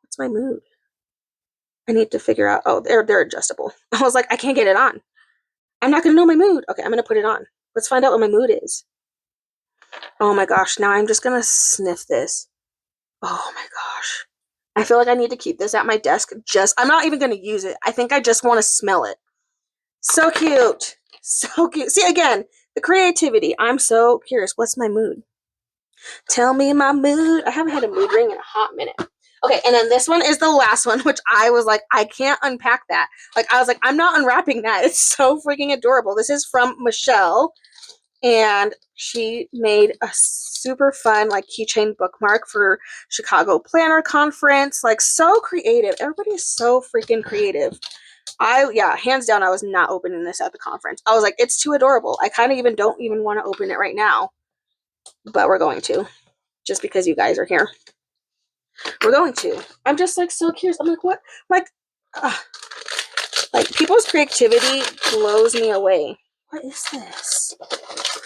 What's my mood? I need to figure out. Oh, they're adjustable. I was like, I can't get it on. I'm not gonna know my mood. Okay, I'm gonna put it on. Let's find out what my mood is. Oh my gosh, now I'm just gonna sniff this. Oh my gosh. I feel like I need to keep this at my desk. I'm not even gonna use it. I think I just want to smell it. So cute. So cute. See, again, the creativity. I'm so curious. What's my mood? Tell me my mood. I haven't had a mood ring in a hot minute. Okay, and then this one is the last one, which I was like, I can't unpack that. Like, I was like, I'm not unwrapping that. It's so freaking adorable. This is from Michelle, and she made a super fun, like, keychain bookmark for Chicago Planner Conference. Like, so creative. Everybody is so freaking creative. Yeah, hands down, I was not opening this at the conference. I was like, it's too adorable. I kind of even don't even want to open it right now, but we're going to, just because you guys are here. We're going to. I'm just like so curious. I'm like, what? Like, Like, people's creativity blows me away. What is this?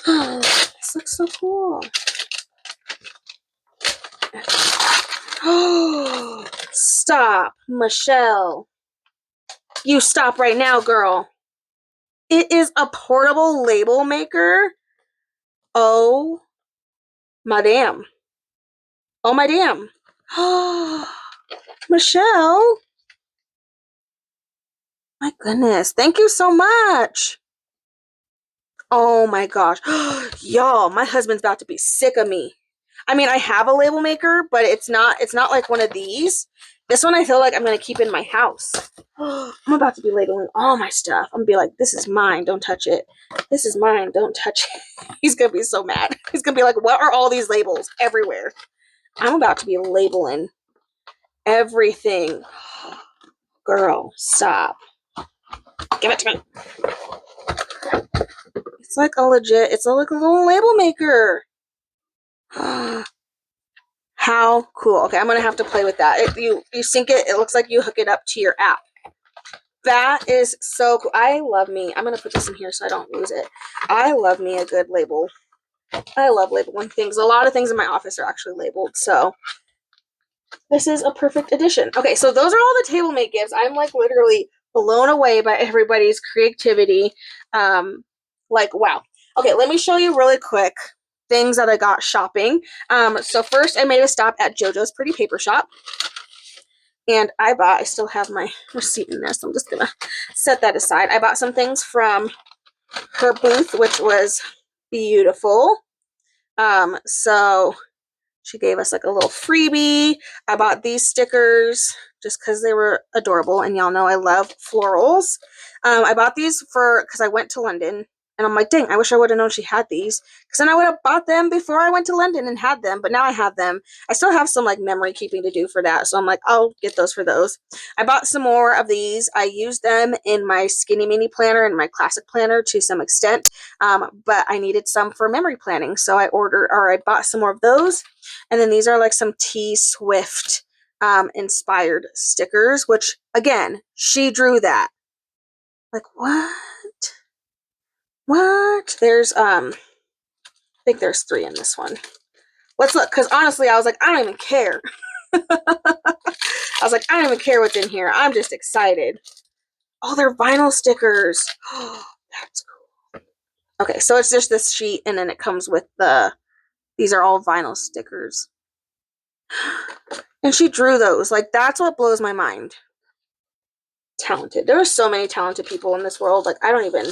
Oh, this looks so cool. Oh, stop, Michelle. You stop right now, girl. It is a portable label maker. Oh, madame. Oh, my damn. Oh, Michelle. My goodness. Thank you so much. Oh my gosh. Y'all, my husband's about to be sick of me. I mean, I have a label maker, but it's not like one of these. This one I feel like I'm gonna keep in my house. I'm about to be labeling all my stuff. I'm gonna be like, this is mine, don't touch it. This is mine, don't touch it. He's gonna be so mad. He's gonna be like, what are all these labels everywhere? I'm about to be labeling everything. Girl, stop. Give it to me. It's like a legit, it's like a little label maker. How cool. Okay, I'm gonna have to play with that. You sync it, it looks like you hook it up to your app. That is so cool. I love me. I'm gonna put this in here so I don't lose it. I love me a good label. I love labeling things. A lot of things in my office are actually labeled, so this is a perfect addition. Okay, so those are all the table mate gifts. I'm like literally blown away by everybody's creativity. Like, wow. Okay, let me show you really quick things that I got shopping. So first I made a stop at JoJo's Pretty Paper Shop. And I still have my receipt in there, so I'm just gonna set that aside. I bought some things from her booth, which was beautiful. So she gave us like a little freebie. I bought these stickers just because they were adorable, and y'all know I love florals. I bought these because I went to London, and I'm like, dang, I wish I would have known she had these, because then I would have bought them before I went to London and had them, but now I have them. I still have some like memory keeping to do for that, so I'm like, I'll get those for those. I bought some more of these. I used them in my Skinny Mini planner and my classic planner to some extent, but I needed some for memory planning, so I bought some more of those. And then these are like some T Swift inspired stickers, which again, she drew that. Like, what? There's I think there's 3 in this one. Let's look, because honestly, I was like, I don't even care. I was like, I don't even care what's in here. I'm just excited. Oh, they're vinyl stickers. Oh, that's cool. Okay, so it's just this sheet, and then it comes with these are all vinyl stickers. And she drew those. Like, that's what blows my mind. Talented. There are so many talented people in this world. Like, I don't even,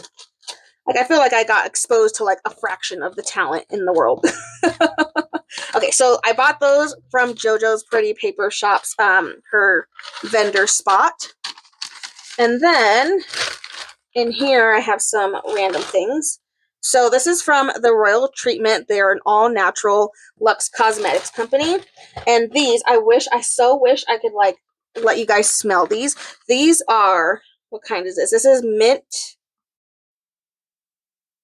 like, I feel like I got exposed to like a fraction of the talent in the world. Okay, so I bought those from JoJo's Pretty Paper Shop's her vendor spot. And then in here I have some random things. So this is from the Royal Treatment. They're an all-natural luxe cosmetics company. And these, I so wish I could like let you guys smell these. These are, what kind is this? This is mint,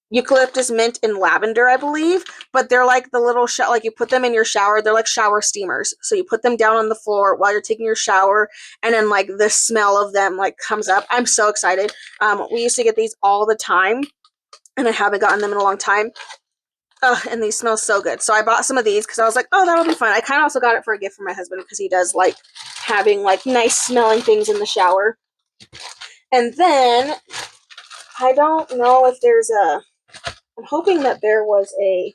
eucalyptus, mint, and lavender, I believe. But they're like the little like you put them in your shower. They're like shower steamers. So you put them down on the floor while you're taking your shower, and then like the smell of them like comes up. I'm so excited. We used to get these all the time, and I haven't gotten them in a long time. And these smell so good. So I bought some of these because I was like, oh, that'll be fun. I kind of also got it for a gift for my husband because he does like having like nice smelling things in the shower. And then I don't know if there's I'm hoping that there was a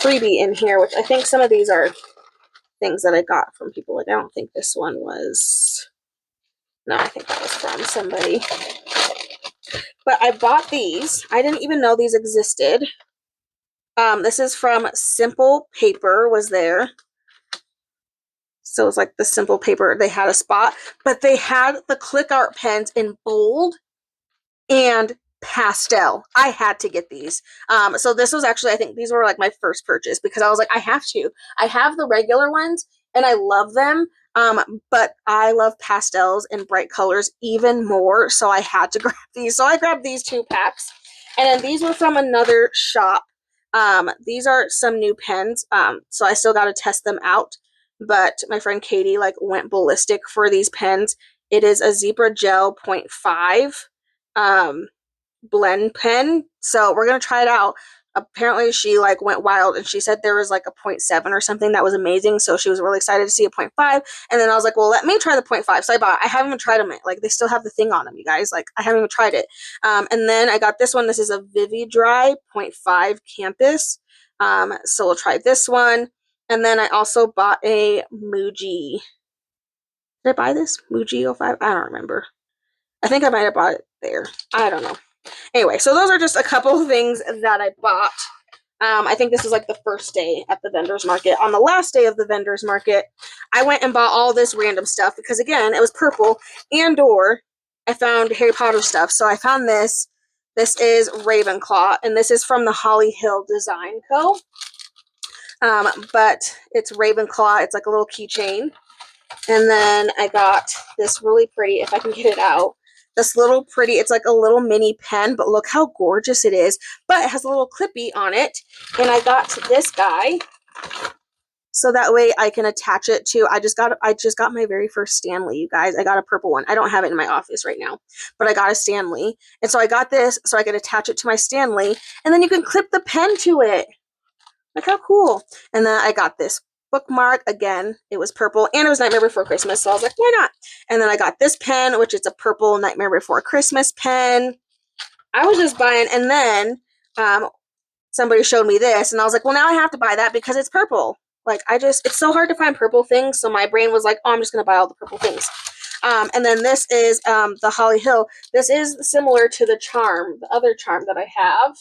freebie in here, which I think some of these are things that I got from people. Like, I don't think this one was, no, I think that was from somebody. But I bought these. I didn't even know these existed. This is from Simple Paper, was there. So it's like the Simple Paper, they had a spot, but they had the click art pens in bold and pastel. I had to get these. So this was actually, I think these were like my first purchase because I was like, I have to. I have the regular ones and I love them. But I love pastels and bright colors even more. So I had to grab these. So I grabbed these 2 packs. And then these were from another shop. These are some new pens. So I still got to test them out. but my friend Katie like went ballistic for these pens. It is a Zebra Gel 0.5 blend pen. So we're gonna try it out. Apparently she like went wild and she said there was like a 0.7 or something that was amazing. So she was really excited to see a 0.5. And then I was like, well, let me try the 0.5. So I haven't even tried them. Like they still have the thing on them, you guys. Like I haven't even tried it. And then I got this one. This is a Vividry 0.5 Campus. So we'll try this one. And then I also bought a Muji. Did I buy this? Muji 05? I don't remember. I think I might have bought it there. I don't know. Anyway, so those are just a couple of things that I bought. I think this was like the first day at the vendor's market. On the last day of the vendor's market, I went and bought all this random stuff because again, it was purple and or I found Harry Potter stuff. So I found this. This is Ravenclaw, and this is from the Holly Hill Design Co. But it's Ravenclaw. It's like a little keychain. And then I got this really pretty, if I can get it out, this little pretty, it's like a little mini pen, but look how gorgeous it is. But it has a little clippy on it. And I got this guy, so that way I can attach it to, I just got my very first Stanley, you guys. I got a purple one. I don't have it in my office right now, but I got a Stanley. And so I got this so I could attach it to my Stanley, and then you can clip the pen to it. Look how cool. And then I got this bookmark. Again, it was purple and it was Nightmare Before Christmas, so I was like, why not? And then I got this pen, which is a purple Nightmare Before Christmas pen. I was just buying, and then somebody showed me this and I was like, well, now I have to buy that because it's purple. Like it's so hard to find purple things, so my brain was like, oh, I'm just gonna buy all the purple things. And then this is the Holly Hill. This is similar to the charm, the other charm that I have.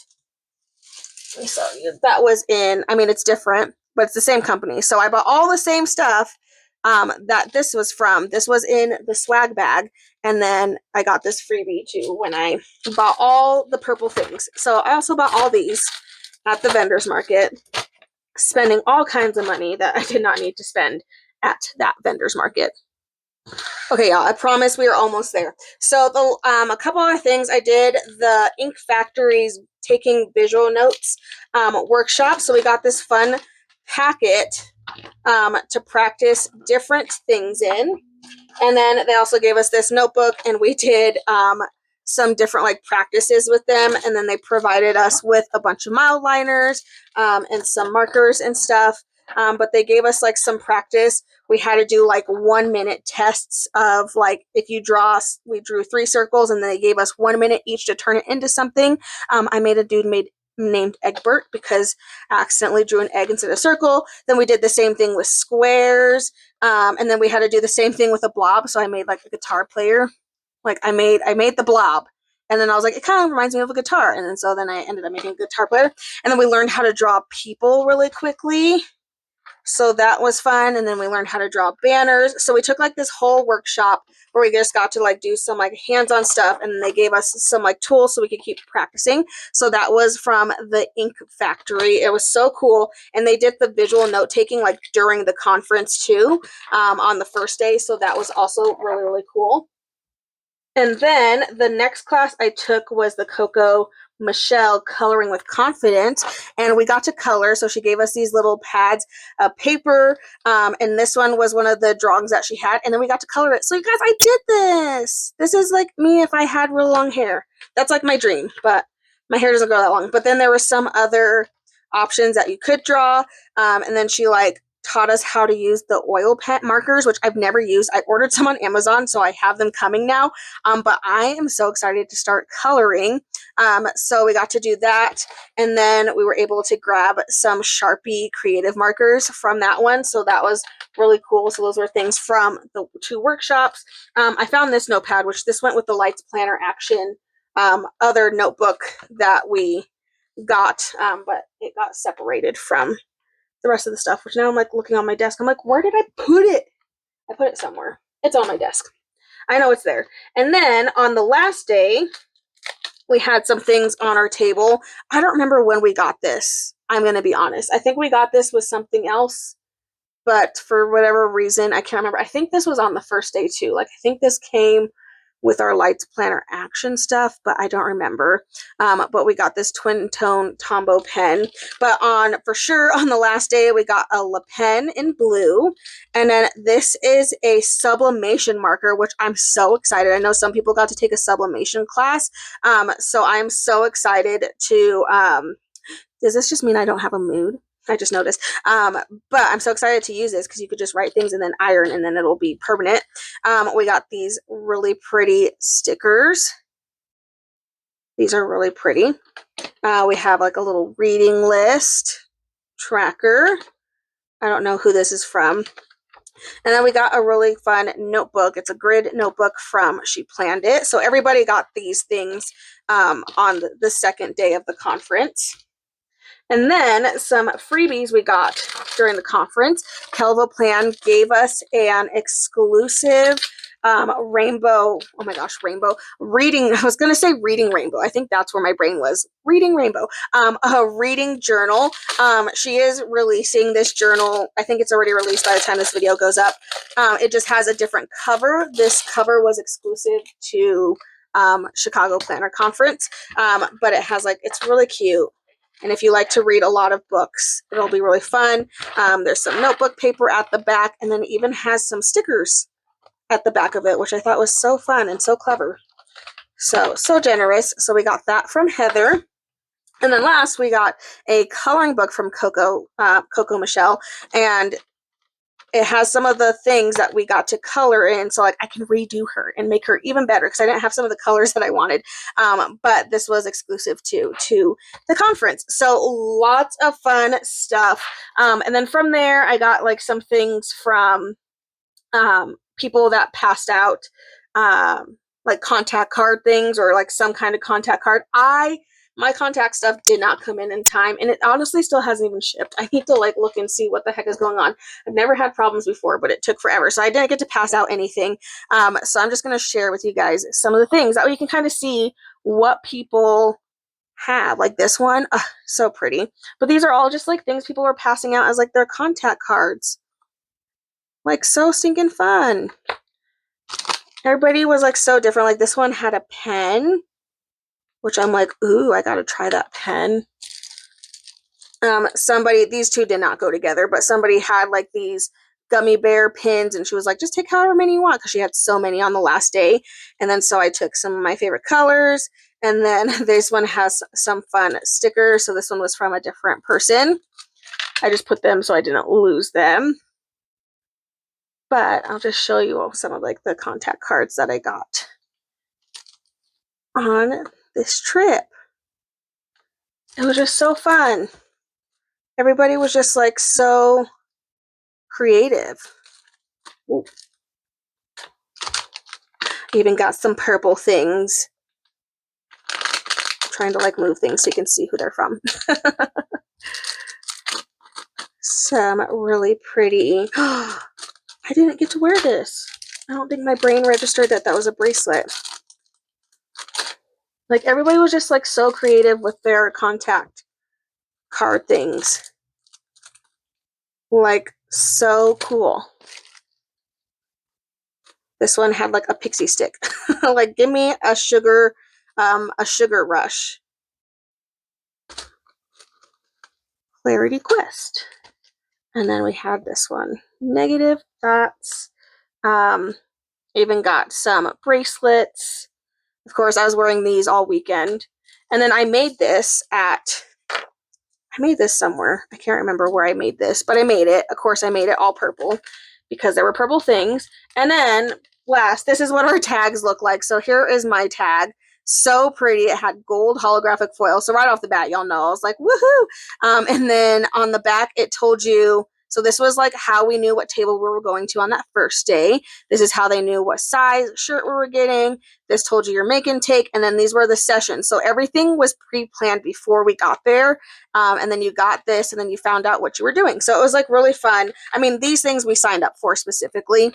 So that was in, I mean, it's different, but it's the same company. So I bought all the same stuff that this was from. This was in the swag bag. And then I got this freebie too when I bought all the purple things. So I also bought all these at the vendor's market, spending all kinds of money that I did not need to spend at that vendor's market. Okay, y'all, I promise we are almost there. So a couple other things I did, the Ink Factory's Taking Visual Notes workshop. So we got this fun packet to practice different things in. And then they also gave us this notebook, and we did some different like practices with them. And then they provided us with a bunch of mild liners and some markers and stuff. But they gave us like some practice. We had to do like 1 minute tests of like, if you draw, we drew 3 circles and they gave us 1 minute each to turn it into something. I made a dude named Egbert because I accidentally drew an egg instead of a circle. Then we did the same thing with squares. And then we had to do the same thing with a blob. So I made like a guitar player. Like I made the blob. And then I was like, it kind of reminds me of a guitar. And then so then I ended up making a guitar player. And then we learned how to draw people really quickly. So that was fun. And then we learned how to draw banners. So we took like this whole workshop where we just got to like do some like hands-on stuff, and they gave us some like tools so we could keep practicing. So that was from the Ink Factory. It was so cool. And they did the visual note taking like during the conference too, on the first day. So that was also really, really cool. And then the next class I took was the Coco Michelle Coloring with Confidence, and we got to color. So she gave us these little pads of paper, and this one was one of the drawings that she had, and then we got to color it. So you guys, I did this. This is like me if I had real long hair. That's like my dream, but my hair doesn't grow that long. But then there were some other options that you could draw, and then she like taught us how to use the oil pen markers, which I've never used. I ordered some on Amazon, so I have them coming now. But I am so excited to start coloring. So we got to do that. And then we were able to grab some Sharpie creative markers from that one. So that was really cool. So those were things from the 2 workshops. I found this notepad, which this went with the Lights Planner Action other notebook that we got, but it got separated from the rest of the stuff, which now I'm like looking on my desk. I'm like, where did I put it? I put it somewhere. It's on my desk. I know it's there. And then on the last day, we had some things on our table. I don't remember when we got this. I'm going to be honest. I think we got this with something else, but for whatever reason, I can't remember. I think this was on the first day too. Like, I think this came with our Lights Planner action stuff, but I don't remember. But we got this twin tone Tombow pen. But for sure on the last day, we got a Le Pen in blue. And then this is a sublimation marker, which I'm so excited. I know some people got to take a sublimation class. So I'm so excited to, does this just mean I don't have a mood? I just noticed. But I'm so excited to use this because you could just write things and then iron and then it'll be permanent. We got these really pretty stickers. These are really pretty. We have like a little reading list tracker. I don't know who this is from. And then we got a really fun notebook. It's a grid notebook from She Planned It. So everybody got these things on the second day of the conference. And then some freebies we got during the conference. Kelva Plan gave us an exclusive rainbow, oh my gosh, rainbow reading. I was going to say reading rainbow. I think that's where my brain was. Reading rainbow. A reading journal. She is releasing this journal. I think it's already released by the time this video goes up. It just has a different cover. This cover was exclusive to Chicago Planner Conference. But it has it's really cute. And if you like to read a lot of books, it'll be really fun. There's some notebook paper at the back, and then it even has some stickers at the back of it, which I thought was so fun and so clever. So generous. So we got that from Heather. And then last, we got a coloring book from Coco Michelle. And it has some of the things that we got to color in, so I can redo her and make her even better because I didn't have some of the colors that I wanted. But this was exclusive to the conference, so lots of fun stuff. And then from there, I got some things from people that passed out, contact card things or some kind of contact card. My contact stuff did not come in time, and it honestly still hasn't even shipped. I need to look and see what the heck is going on. I've never had problems before, but it took forever, so I didn't get to pass out anything. So I'm just going to share with you guys some of the things that way you can kind of see what people have. This one, so pretty. But these are all just things people were passing out as their contact cards. So stinking fun. Everybody was so different. This one had a pen, which I'm ooh, I gotta try that pen. These two did not go together, but somebody had these gummy bear pins, and she was just take however many you want, because she had so many on the last day. And then so I took some of my favorite colors, and then this one has some fun stickers. So this one was from a different person. I just put them so I didn't lose them. But I'll just show you some of the contact cards that I got on this trip. It was just so fun. Everybody was just so creative. Ooh. Even got some purple things. I'm trying to move things so you can see who they're from. Some really pretty. I didn't get to wear this. I don't think my brain registered that was a bracelet. Everybody was just so creative with their contact card things. So cool. This one had a pixie stick. Give me a sugar rush. Clarity Quest. And then we had this one, negative dots. Even got some bracelets. Of course, I was wearing these all weekend. And then I made this somewhere. I can't remember where I made this, but I made it. Of course, I made it all purple because there were purple things. And then last, this is what our tags look like. So here is my tag. So pretty. It had gold holographic foil. So right off the bat, y'all know, I was woohoo. And then on the back, it told you, so this was how we knew what table we were going to on that first day. This is how they knew what size shirt we were getting. This told you your make and take. And then these were the sessions. So everything was pre-planned before we got there. And then you got this, and then you found out what you were doing. So it was really fun. I mean, these things we signed up for specifically.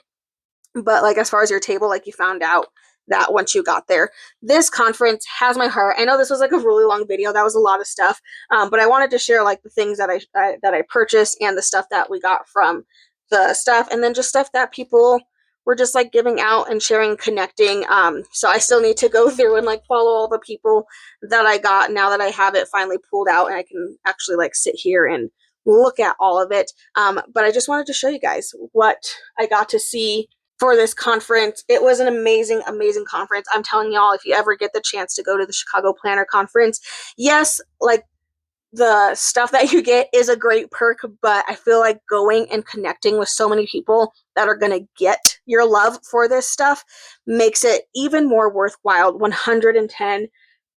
But as far as your table, you found out that once you got there. This conference has my heart. I know this was a really long video. That was a lot of stuff. But I wanted to share the things that I purchased and the stuff that we got from the stuff, and then just stuff that people we're just like giving out and sharing, connecting. So I still need to go through and like follow all the people that I got now that I have it finally pulled out and I can actually like sit here and look at all of it. But I just wanted to show you guys what I got to see for this conference. It was an amazing, amazing conference. I'm telling y'all, if you ever get the chance to go to the Chicago Planner Conference, yes, like the stuff that you get is a great perk, but I feel like going and connecting with so many people that are going to get your love for this stuff makes it even more worthwhile. 110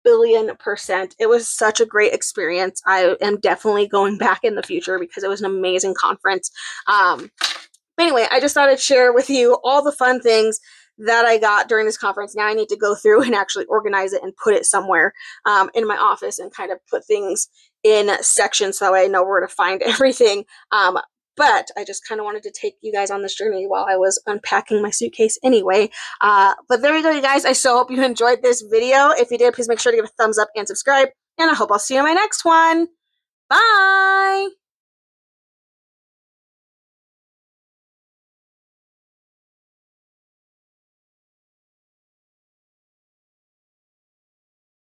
billion%. It was such a great experience. I am definitely going back in the future because it was an amazing conference. But anyway, I just thought I'd share with you all the fun things that I got during this conference. Now I need to go through and actually organize it and put it somewhere in my office and kind of put things in sections so I know where to find everything. But I just kind of wanted to take you guys on this journey while I was unpacking my suitcase anyway. But there you go, you guys. I so hope you enjoyed this video. If you did, please make sure to give a thumbs up and subscribe. And I hope I'll see you in my next one. Bye!